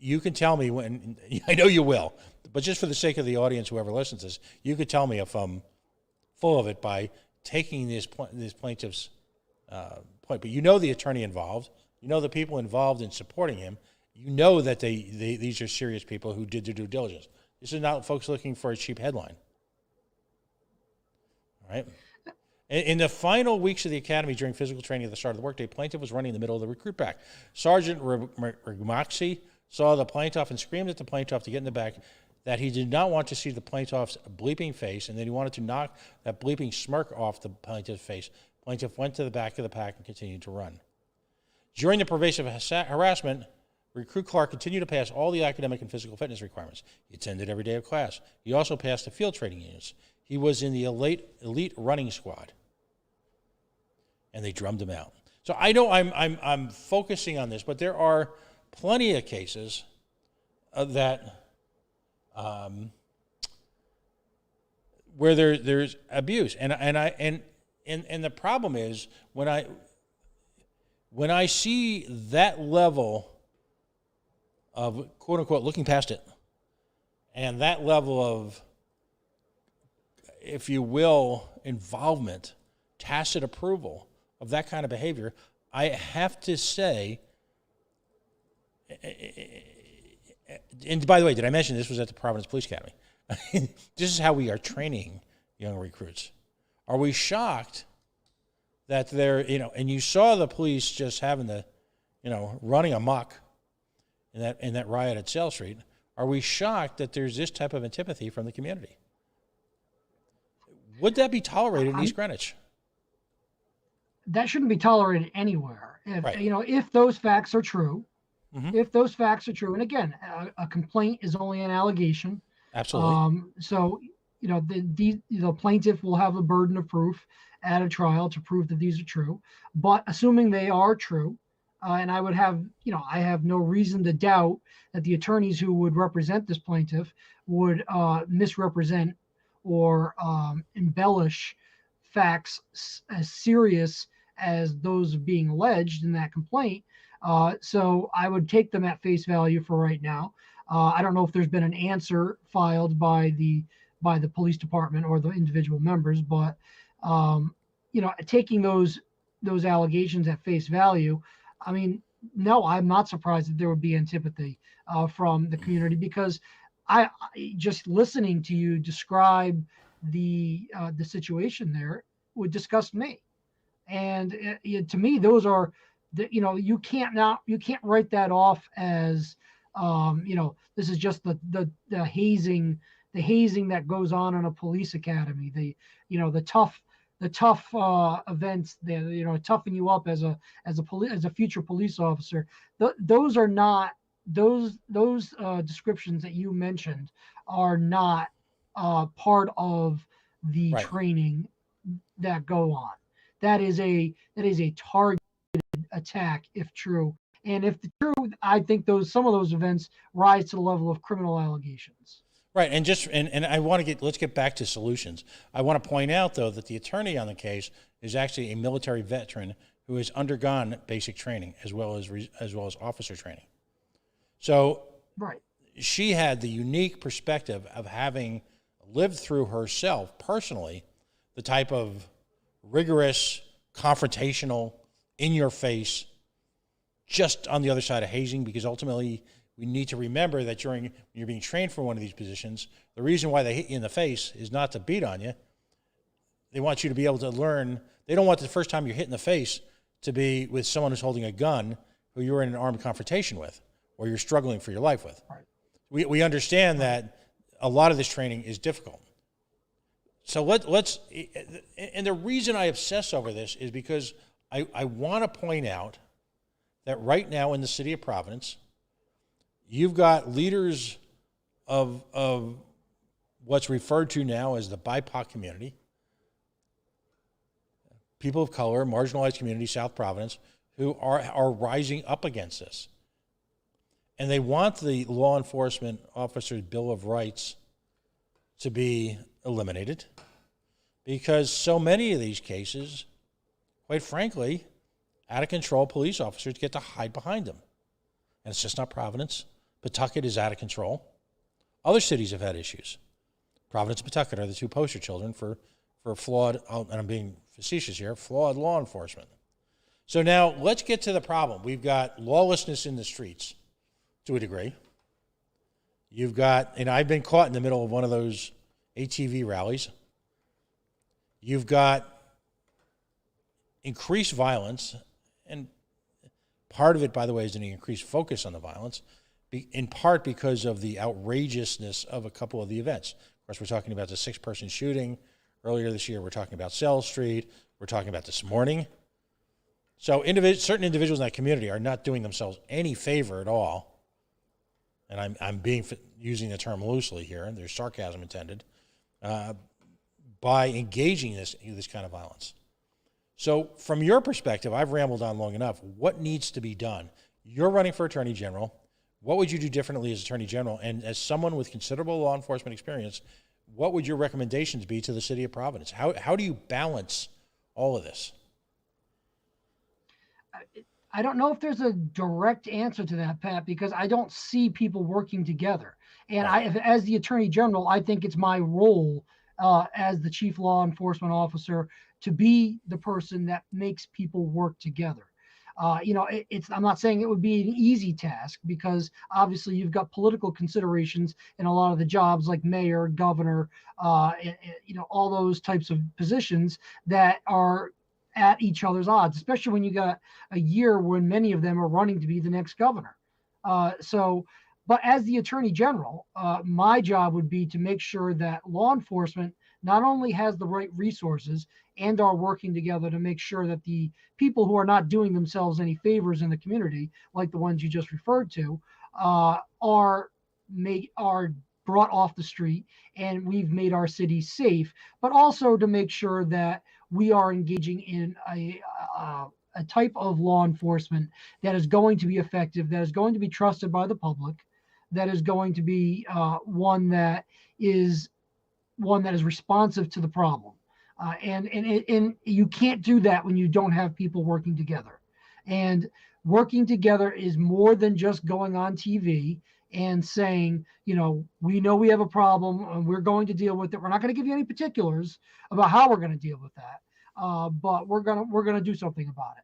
You can tell me when, I know you will, but just for the sake of the audience, whoever listens to this, you could tell me if I'm full of it by taking this plaintiff's point. But you know the attorney involved. You know the people involved in supporting him. You know that these are serious people who did their due diligence. This is not folks looking for a cheap headline. All right? In the final weeks of the academy during physical training at the start of the workday, plaintiff was running in the middle of the recruit pack. Sergeant Rigmoxie saw the plaintiff and screamed at the plaintiff to get in the back that he did not want to see the plaintiff's bleeping face and that he wanted to knock that bleeping smirk off the plaintiff's face. Plaintiff went to the back of the pack and continued to run. During the pervasive harassment, recruit Clark continued to pass all the academic and physical fitness requirements. He attended every day of class. He also passed the field training units. He was in the elite running squad, and they drummed him out. So I know I'm focusing on this, but there are plenty of cases that where there's abuse, and the problem is when I see that level of quote unquote looking past it, and that level of, if you will, involvement, tacit approval of that kind of behavior, I have to say, And by the way, did I mention this was at the Providence Police Academy? This is how we are training young recruits. Are we shocked that they're, and you saw the police just having the, running amok in that riot at Sale Street. Are we shocked that there's this type of antipathy from the community? Would that be tolerated in East Greenwich? That shouldn't be tolerated anywhere. If, Right. If those facts are true, Mm-hmm. if those facts are true, and again, a complaint is only an allegation. Absolutely. So, the plaintiff will have a burden of proof at a trial to prove that these are true. But assuming they are true, and I would have, I have no reason to doubt that the attorneys who would represent this plaintiff would misrepresent or embellish facts as serious as those being alleged in that complaint. So I would take them at face value for right now. I don't know if there's been an answer filed by the police department or the individual members, but taking those allegations at face value, I mean, no, I'm not surprised that there would be antipathy from the community, because I just listening to you describe the situation there would disgust me, and to me, those are you can't write that off as this is just the hazing that goes on in a police academy, the tough events that toughen you up as a future police officer. Those are not those descriptions that you mentioned are not part of the Right. training that go on. That is a targeted attack if true. And if true, I think some of those events rise to the level of criminal allegations. Right, and I want to let's get back to solutions. I want to point out, though, that the attorney on the case is actually a military veteran who has undergone basic training as well as officer training. So right, she had the unique perspective of having lived through herself personally the type of rigorous, confrontational, in-your-face, just on the other side of hazing, because ultimately we need to remember that when you're being trained for one of these positions, the reason why they hit you in the face is not to beat on you. They want you to be able to learn. They don't want the first time you're hit in the face to be with someone who's holding a gun who you're in an armed confrontation with or you're struggling for your life with. Right. We understand that a lot of this training is difficult. So let's and the reason I obsess over this is because I want to point out that right now in the city of Providence, you've got leaders of what's referred to now as the BIPOC community, people of color, marginalized community, South Providence, who are rising up against this. And they want the law enforcement officer's Bill of Rights to be eliminated because so many of these cases, quite frankly, out of control police officers get to hide behind them. And it's just not Providence. Pawtucket is out of control. Other cities have had issues. Providence and Pawtucket are the two poster children for flawed, and I'm being facetious here, flawed law enforcement. So now let's get to the problem. We've got lawlessness in the streets to a degree. You've got, and I've been caught in the middle of one of those ATV rallies. You've got increased violence, and part of it, by the way, is an increased focus on the violence, in part because of the outrageousness of a couple of the events. Of course, we're talking about the 6-person shooting earlier this year. We're talking about Sale Street. We're talking about this morning. So certain individuals in that community are not doing themselves any favor at all. And I'm using the term loosely here, and there's sarcasm intended, by engaging in this kind of violence. So from your perspective, I've rambled on long enough. What needs to be done? You're running for Attorney General. What would you do differently as Attorney General? And as someone with considerable law enforcement experience, what would your recommendations be to the city of Providence? How do you balance all of this? I don't know if there's a direct answer to that, Pat, because I don't see people working together. And as the Attorney General, I think it's my role as the Chief Law Enforcement Officer to be the person that makes people work together. I'm not saying it would be an easy task, because obviously you've got political considerations in a lot of the jobs like mayor, governor, all those types of positions that are at each other's odds, especially when you got a year when many of them are running to be the next governor. But as the attorney general, my job would be to make sure that law enforcement not only has the right resources and are working together to make sure that the people who are not doing themselves any favors in the community, like the ones you just referred to, are brought off the street, and we've made our city safe, but also to make sure that we are engaging in a type of law enforcement that is going to be effective, that is going to be trusted by the public, that is going to be one that is responsive to the problem. And you can't do that when you don't have people working together. And working together is more than just going on TV and saying, we know we have a problem and we're going to deal with it. We're not going to give you any particulars about how we're going to deal with that, but we're going to do something about it.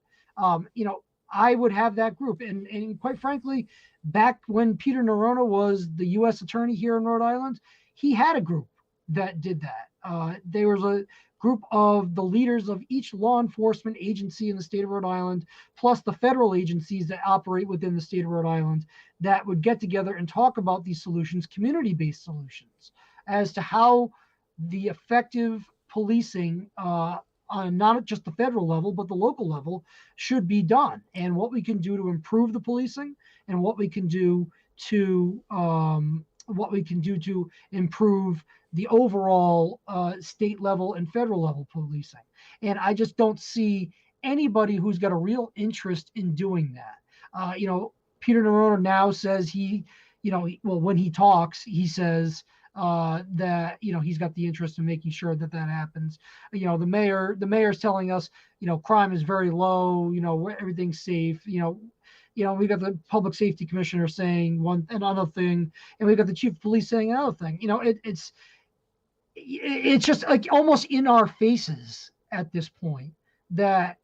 I would have that group, and quite frankly, back when Peter Noronha was the U.S. attorney here in Rhode Island, he had a group that did that. There was a group of the leaders of each law enforcement agency in the state of Rhode Island, plus the federal agencies that operate within the state of Rhode Island, that would get together and talk about these solutions, community-based solutions, as to how the effective policing on not just the federal level, but the local level should be done, and what we can do to improve the policing, and what we can do to improve the overall state level and federal level policing. And I just don't see anybody who's got a real interest in doing that. Peter Noronha now says when he talks, he says that he's got the interest in making sure that happens. The mayor's telling us crime is very low, everything's safe. We got the public safety commissioner saying another thing, and we got the chief of police saying another thing. It's just like almost in our faces at this point that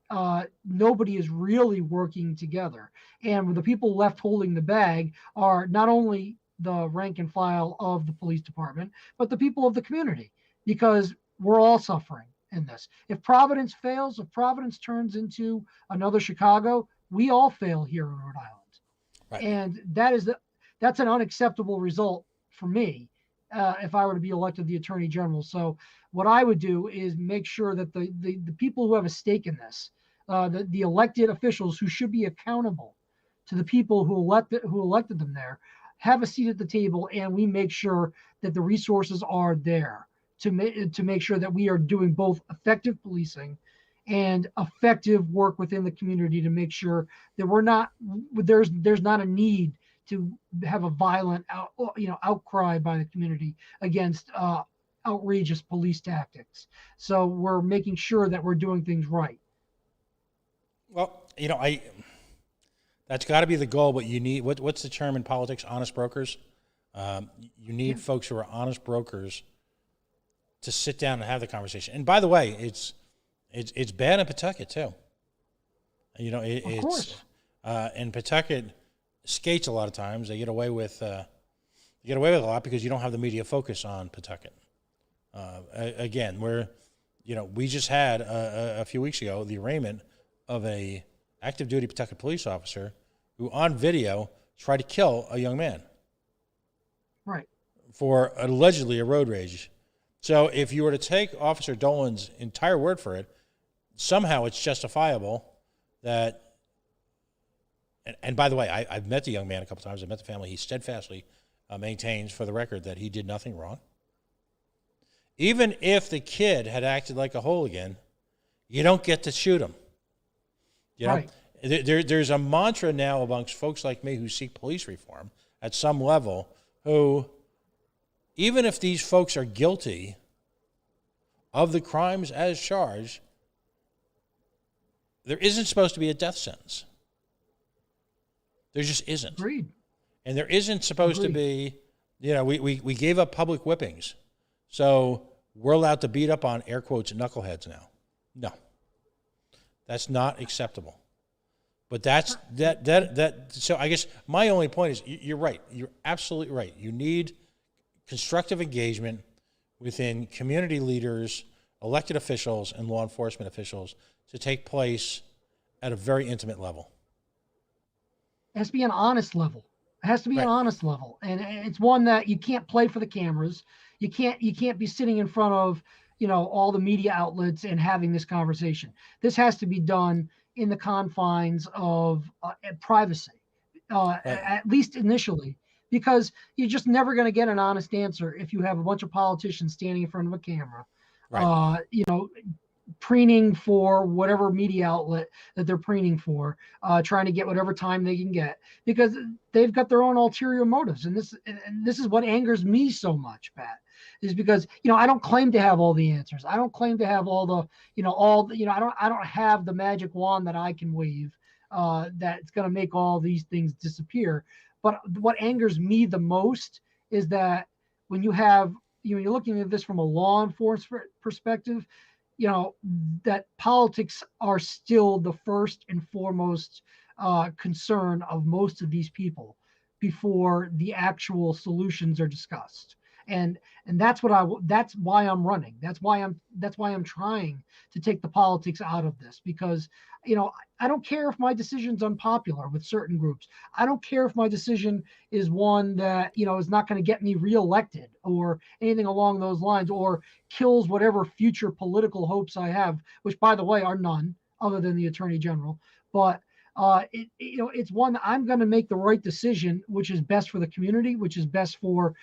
nobody is really working together, and the people left holding the bag are not only the rank and file of the police department, but the people of the community, because we're all suffering in this. If Providence fails, if Providence turns into another Chicago, we all fail here in Rhode Island. Right. And that's an unacceptable result for me if I were to be elected the attorney general. So what I would do is make sure that the people who have a stake in this, the elected officials who should be accountable to the people who elected them there, have a seat at the table, and we make sure that the resources are there to make sure that we are doing both effective policing and effective work within the community to make sure that there's not a need to have a violent outcry by the community against outrageous police tactics. So we're making sure that we're doing things right. Well, that's got to be the goal, but you need, what's the term in politics? Honest brokers. You need folks who are honest brokers to sit down and have the conversation. And by the way, it's bad in Pawtucket too. Of course. And Pawtucket skates a lot of times. They get away with a lot because you don't have the media focus on Pawtucket. Again, we just had a few weeks ago the arraignment of a active duty Pawtucket police officer who on video tried to kill a young man. Right. For allegedly a road rage. So if you were to take Officer Dolan's entire word for it, somehow it's justifiable that, and by the way, I've met the young man a couple times. I've met the family. He steadfastly maintains, for the record, that he did nothing wrong. Even if the kid had acted like a hooligan, you don't get to shoot him. Right. There's a mantra now amongst folks like me who seek police reform at some level, who, even if these folks are guilty of the crimes as charged, there isn't supposed to be a death sentence. There just isn't. Agreed. And there isn't supposed to be, we gave up public whippings, so we're allowed to beat up on, air quotes, knuckleheads now. No. That's not acceptable. But that. So I guess my only point is you're right. You're absolutely right. You need constructive engagement within community leaders, elected officials, and law enforcement officials to take place at a very intimate level. It has to be an honest level. It has to be Right. an honest level, and it's one that you can't play for the cameras. You can't be sitting in front of all the media outlets and having this conversation. This has to be done in the confines of privacy, Right. at least initially, because you're just never going to get an honest answer if you have a bunch of politicians standing in front of a camera, Right. preening for whatever media outlet that they're preening for, trying to get whatever time they can get, because they've got their own ulterior motives. And this is what angers me so much, Pat, is because I don't claim to have all the answers. I don't claim to have all the I don't have the magic wand that I can wave that's going to make all these things disappear. But what angers me the most is that when you're looking at this from a law enforcement perspective, that politics are still the first and foremost concern of most of these people before the actual solutions are discussed. And that's why I'm running. That's why I'm trying to take the politics out of this, because I don't care if my decision's unpopular with certain groups. I don't care if my decision is one that is not going to get me reelected or anything along those lines, or kills whatever future political hopes I have, which, by the way, are none other than the Attorney General. But it's one that I'm going to make the right decision, which is best for the community, which is best for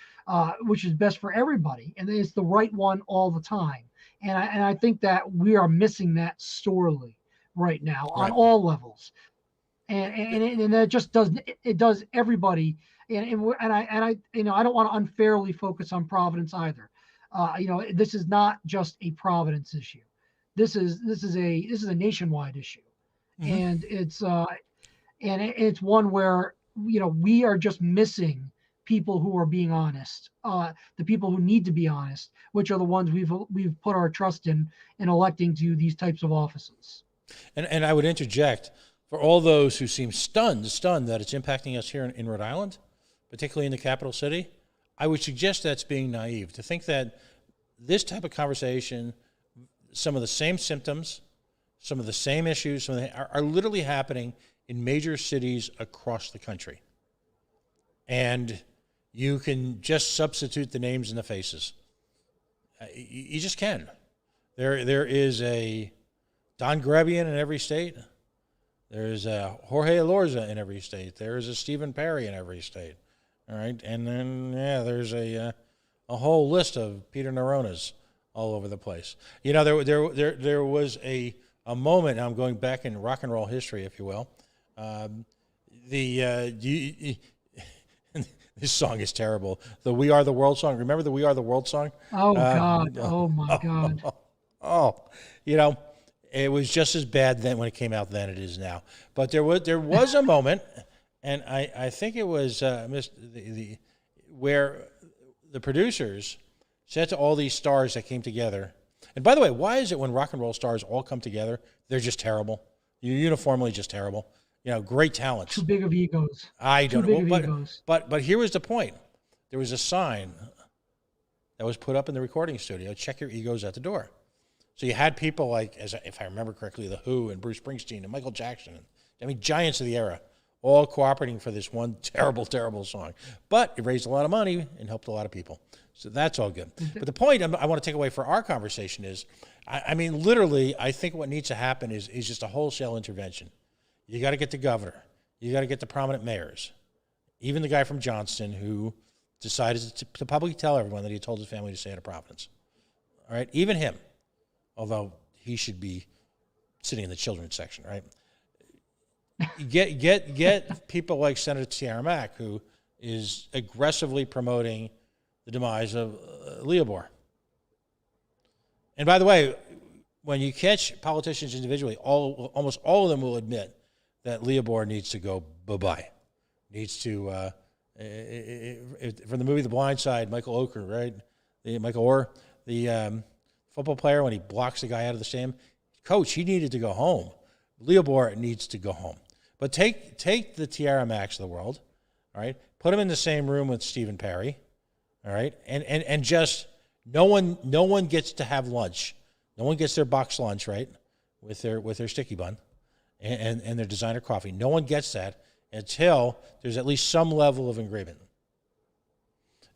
everybody, and it's the right one all the time. And I think that we are missing that sorely right now on all levels, and that just does everybody. And I don't want to unfairly focus on Providence either. This is not just a Providence issue. This is a nationwide issue. And it's one where we are just missing people who are being honest, the people who need to be honest, which are the ones we've put our trust in electing to these types of offices. And I would interject, for all those who seem stunned that it's impacting us here in Rhode Island, particularly in the capital city, I would suggest that's being naive to think that this type of conversation, some of the same symptoms, some of the same issues are literally happening in major cities across the country. And you can just substitute the names and the faces. You just can. There is a Don Grebian in every state. There's a Jorge Elorza in every state. There's a Stephen Perry in every state. All right, and then there's a whole list of Peter Neronas all over the place. There was a moment. I'm going back in rock and roll history, if you will. This song is terrible. The "We Are the World" song. Remember the "We Are the World" song? Oh God! Oh my God! It was just as bad then when it came out than it is now. But there was a moment, and I think it was where the producers said to all these stars that came together. And by the way, why is it when rock and roll stars all come together, they're just terrible? You're uniformly just terrible. Great talents. Too big of egos. I don't know. Egos. But here was the point. There was a sign that was put up in the recording studio: check your egos at the door. So you had people like, if I remember correctly, The Who and Bruce Springsteen and Michael Jackson. Giants of the era, all cooperating for this one terrible, terrible song. But it raised a lot of money and helped a lot of people. So that's all good. But the point I want to take away for our conversation is, literally, I think what needs to happen is just a wholesale intervention. You got to get the governor. You got to get the prominent mayors. Even the guy from Johnston who decided to publicly tell everyone that he told his family to stay out of Providence. All right? Even him. Although he should be sitting in the children's section, right? Get people like Senator Tiara Mack, who is aggressively promoting the demise of Leobor. And by the way, when you catch politicians individually, almost all of them will admit that Leobor needs to go bye-bye. Needs to, from the movie The Blind Side, Michael Orr, right? The football player, when he blocks the guy out of the stadium, coach, he needed to go home. Leobor needs to go home. But take the Tierra Max of the world, all right? Put them in the same room with Stephen Perry, all right? And just no one gets to have lunch. No one gets their box lunch, right? With their sticky bun and their designer coffee. No one gets that until there's at least some level of agreement.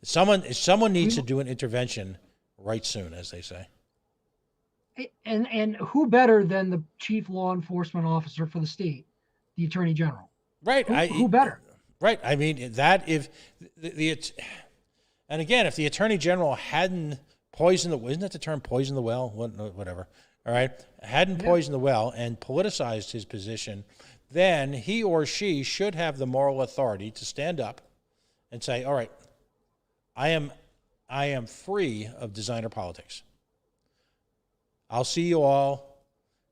Someone needs to do an intervention right soon, as they say. And who better than the chief law enforcement officer for the state, the attorney general? Right. Who better? Right. I mean, that if and again, if the attorney general hadn't poisoned the, isn't that the term, poison the well? Whatever. All right. Hadn't poisoned the well and politicized his position, then he or she should have the moral authority to stand up and say, all right, I am free of designer politics. I'll see you all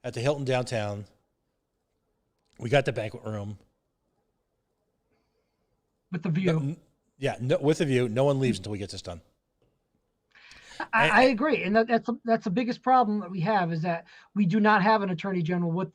at the Hilton downtown. We got the banquet room. With the view. With the view. No one leaves until we get this done. I agree, and that's the biggest problem that we have, is that we do not have an attorney general with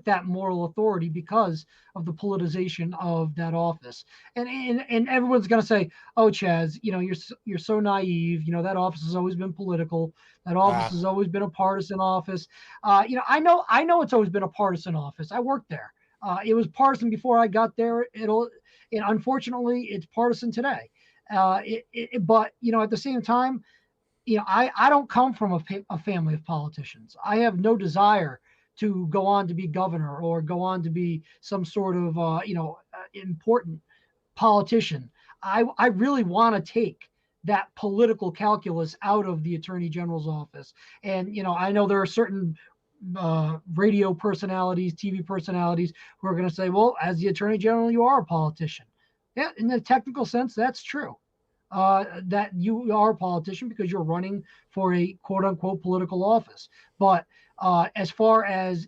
that moral authority because of the politicization of that office. And everyone's going to say, "Oh, Chaz, you're so naive. That office has always been political. That office has always been a partisan office." I know it's always been a partisan office. I worked there. It was partisan before I got there. And unfortunately, it's partisan today. But at the same time, I don't come from a family of politicians. I have no desire to go on to be governor or go on to be some sort of, important politician. I really want to take that political calculus out of the attorney general's office. And, I know there are certain radio personalities, TV personalities who are going to say, well, as the attorney general, you are a politician. Yeah, in the technical sense, that's true. That you are a politician because you're running for a quote unquote political office. But as far as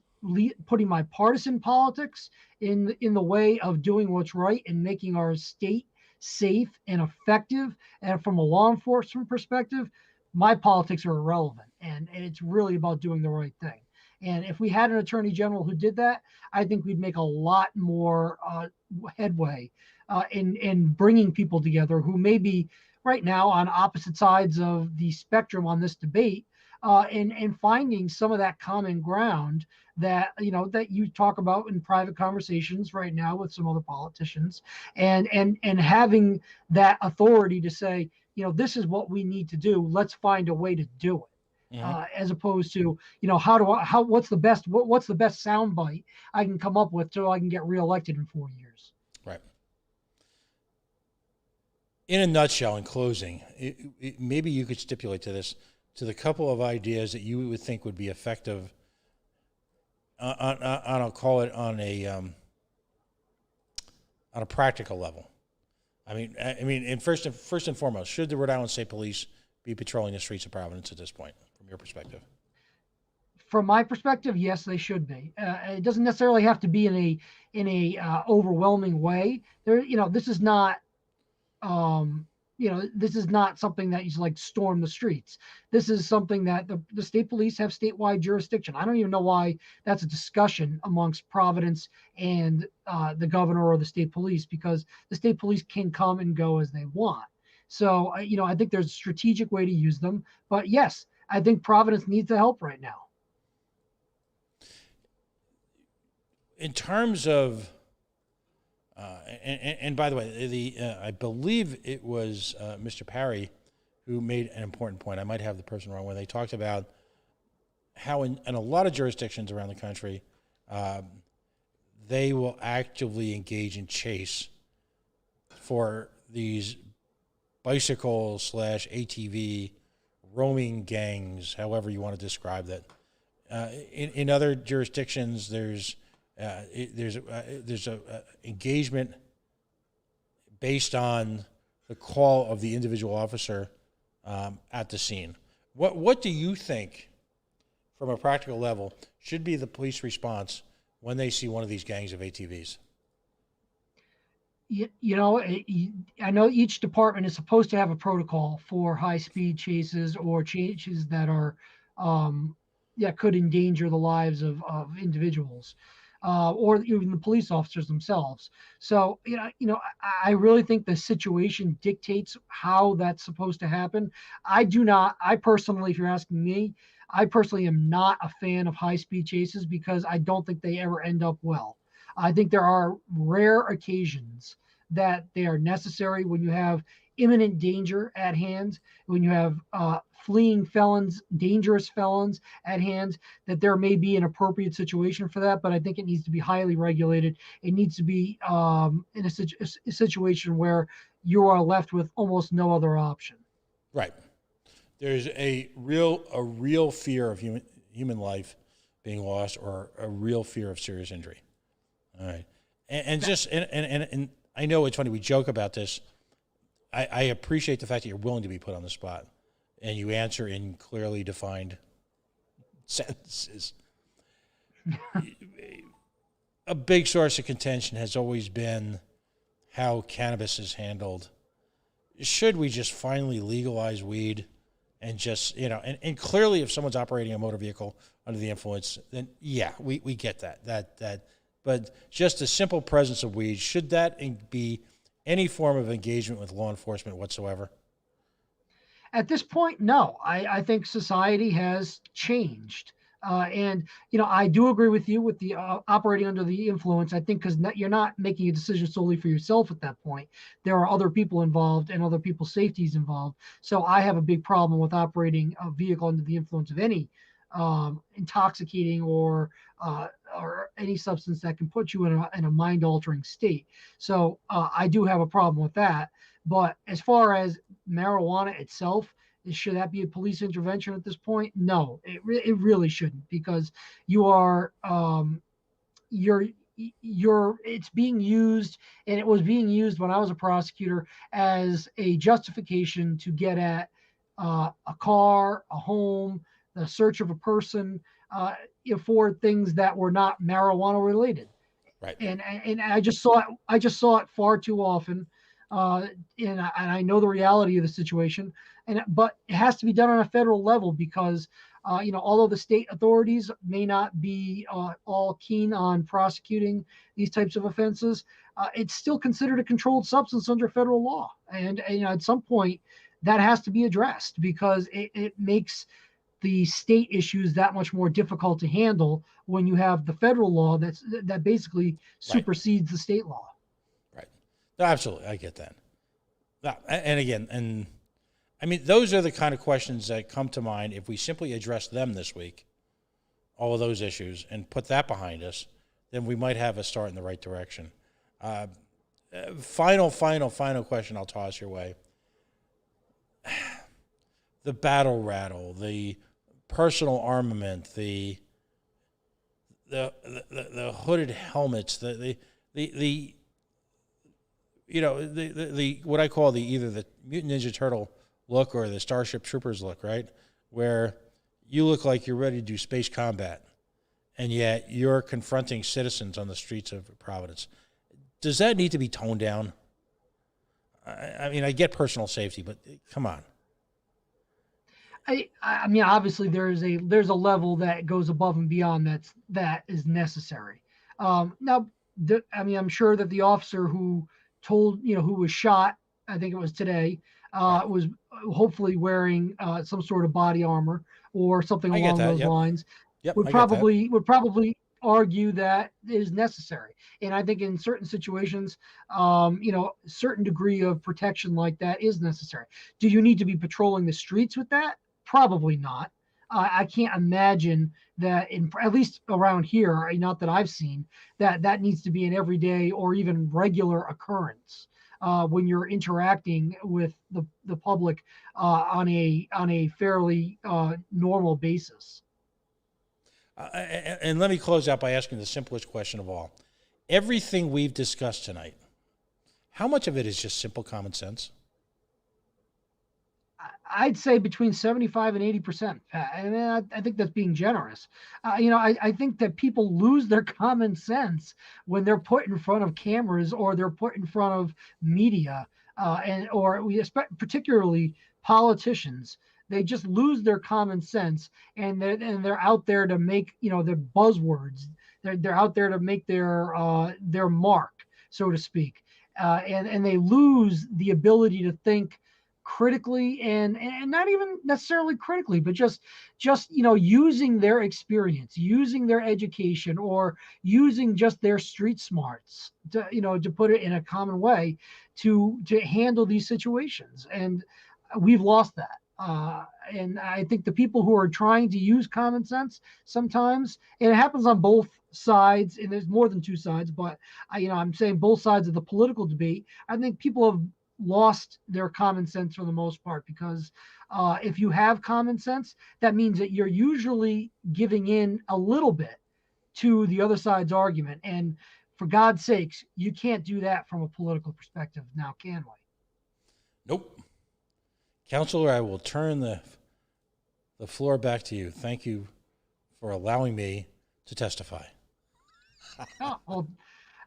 putting my partisan politics in the way of doing what's right and making our state safe and effective, and from a law enforcement perspective, my politics are irrelevant. And it's really about doing the right thing. And if we had an attorney general who did that, I think we'd make a lot more headway in bringing people together who may be right now on opposite sides of the spectrum on this debate, and finding some of that common ground that you talk about in private conversations right now with some other politicians, and having that authority to say, this is what we need to do. Let's find a way to do it. As opposed to, what's the best soundbite I can come up with so I can get reelected in 4 years. Right. In a nutshell, in closing, maybe you could stipulate to the couple of ideas that you would think would be effective. I'll call it on a practical level. I mean, and first and foremost, should the Rhode Island State Police be patrolling the streets of Providence at this point, from your perspective? From my perspective, yes, they should be. It doesn't necessarily have to be in a overwhelming way. This is not, this is not something that you like storm the streets. This is something that the state police have statewide jurisdiction. I don't even know why that's a discussion amongst Providence and the governor or the state police, because the state police can come and go as they want. So, I think there's a strategic way to use them. But yes, I think Providence needs the help right now. In terms of, and by the way, I believe it was Mr. Parry who made an important point. I might have the person wrong when they talked about how in a lot of jurisdictions around the country, they will actively engage in chase for these bicycle / ATV roaming gangs, however you want to describe that. In other jurisdictions, there's a engagement based on the call of the individual officer at the scene. What do you think, from a practical level, should be the police response when they see one of these gangs of ATVs? I know each department is supposed to have a protocol for high-speed chases or chases that are that could endanger the lives of individuals. or even the police officers themselves. So, I really think the situation dictates how that's supposed to happen. I personally, if you're asking me, I personally am not a fan of high speed chases because I don't think they ever end up well. I think there are rare occasions that they are necessary when you have imminent danger at hand, when you have fleeing felons, dangerous felons at hand, that there may be an appropriate situation for that. But I think it needs to be highly regulated. It needs to be in a situation where you are left with almost no other option. Right. There's a real fear of human life being lost, or a real fear of serious injury. All right. And I know it's funny, we joke about this. I appreciate the fact that you're willing to be put on the spot and you answer in clearly defined sentences. A big source of contention has always been how cannabis is handled. Should we just finally legalize weed and just, and clearly if someone's operating a motor vehicle under the influence, then yeah, we get that. But just the simple presence of weed, should that be any form of engagement with law enforcement whatsoever? At this point, no. I think society has changed. And, I do agree with you with the operating under the influence. I think because you're not making a decision solely for yourself at that point. There are other people involved and other people's safeties involved. So I have a big problem with operating a vehicle under the influence of any intoxicating or any substance that can put you in a mind-altering state. So I do have a problem with that. But as far as marijuana itself, should that be a police intervention at this point? No, it really shouldn't, because you are it's being used, and it was being used when I was a prosecutor as a justification to get at a car, a home, the search of a person, for things that were not marijuana related. Right. And I just saw it far too often. And I know the reality of the situation, but it has to be done on a federal level because, although the state authorities may not be all keen on prosecuting these types of offenses, it's still considered a controlled substance under federal law. And at some point that has to be addressed because it makes the state issues that much more difficult to handle when you have the federal law that basically supersedes the state law. Right. No, absolutely. I get that. And again, I mean, those are the kind of questions that come to mind if we simply address them this week, all of those issues, and put that behind us, then we might have a start in the right direction. Final question I'll toss your way. The battle rattle, the personal armament, the hooded helmets, the what I call either the Mutant Ninja Turtle look or the Starship Troopers look, right? Where you look like you're ready to do space combat, and yet you're confronting citizens on the streets of Providence. Does that need to be toned down? I mean, I get personal safety, but come on. I mean, obviously there's a level that goes above and beyond that is necessary. Now, I'm sure that the officer who who was shot, I think it was today, was hopefully wearing some sort of body armor or something along those lines. Yep, would probably argue that is necessary. And I think in certain situations, certain degree of protection like that is necessary. Do you need to be patrolling the streets with that? Probably not. I can't imagine that at least around here, not that I've seen, that needs to be an everyday or even regular occurrence when you're interacting with the public on a fairly normal basis. And let me close out by asking the simplest question of all. Everything we've discussed tonight, how much of it is just simple common sense? I'd say between 75 and 80%. And I think that's being generous. I think that people lose their common sense when they're put in front of cameras or they're put in front of media, or we expect particularly politicians. They just lose their common sense, and they're out there to make their buzzwords. They're out there to make their mark, so to speak, and they lose the ability to think critically and not even necessarily critically, but just using their experience, using their education, or using just their street smarts to put it in a common way to handle these situations. And we've lost that. And I think the people who are trying to use common sense sometimes, and it happens on both sides, and there's more than two sides, but I'm saying both sides of the political debate. I think people have lost their common sense for the most part, because if you have common sense, that means that you're usually giving in a little bit to the other side's argument. And for God's sakes, you can't do that from a political perspective now, can we? Nope. Counselor, I will turn the floor back to you. Thank you for allowing me to testify. Oh, well,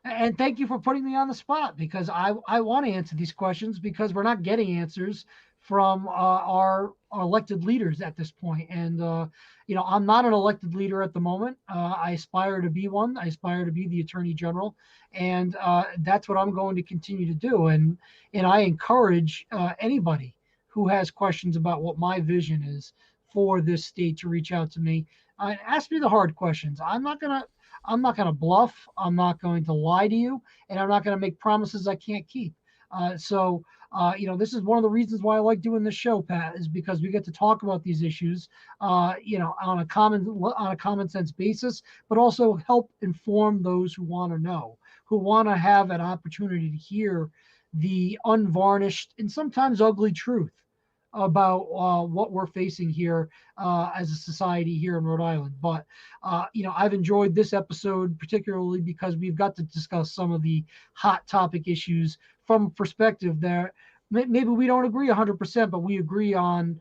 and thank you for putting me on the spot, because I want to answer these questions, because we're not getting answers from our elected leaders at this point. And, I'm not an elected leader at the moment. I aspire to be one. I aspire to be the Attorney General. And that's what I'm going to continue to do. And I encourage anybody who has questions about what my vision is for this state to reach out to me. Ask me the hard questions. I'm not gonna bluff. I'm not going to lie to you, and I'm not going to make promises I can't keep. This is one of the reasons why I like doing this show, Pat, is because we get to talk about these issues, on a common sense basis, but also help inform those who want to know, who want to have an opportunity to hear the unvarnished and sometimes ugly truth about what we're facing here as a society here in Rhode Island. But, I've enjoyed this episode particularly because we've got to discuss some of the hot topic issues from a perspective that maybe we don't agree 100%, but we agree on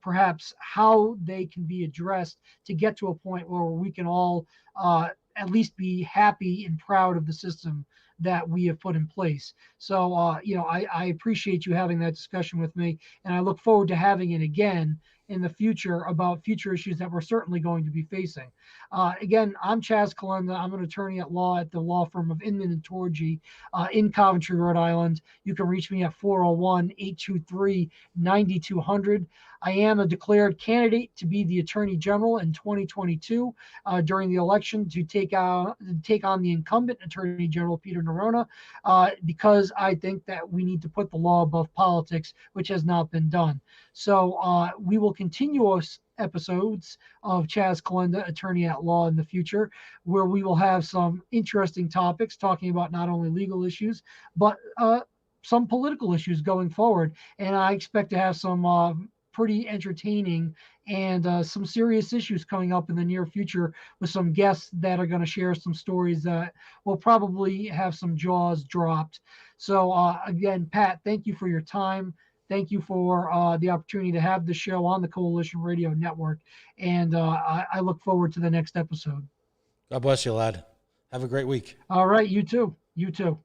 perhaps how they can be addressed to get to a point where we can all at least be happy and proud of the system that we have put in place. So, I appreciate you having that discussion with me, and I look forward to having it again in the future about future issues that we're certainly going to be facing. Again, I'm Chaz Calenda. I'm an attorney at law at the law firm of Inman and Torgy in Coventry, Rhode Island. You can reach me at 401-823-9200. I am a declared candidate to be the Attorney General in 2022 during the election to take on the incumbent Attorney General Peter Nerona, because I think that we need to put the law above politics, which has not been done. So we will continue episodes of Chaz Calenda, Attorney at Law, in the future, where we will have some interesting topics talking about not only legal issues, but some political issues going forward. And I expect to have some pretty entertaining and some serious issues coming up in the near future with some guests that are going to share some stories that will probably have some jaws dropped. So again, Pat, thank you for your time. Thank you for the opportunity to have the show on the Coalition Radio Network. And I look forward to the next episode. God bless you, lad. Have a great week. All right. You too. You too.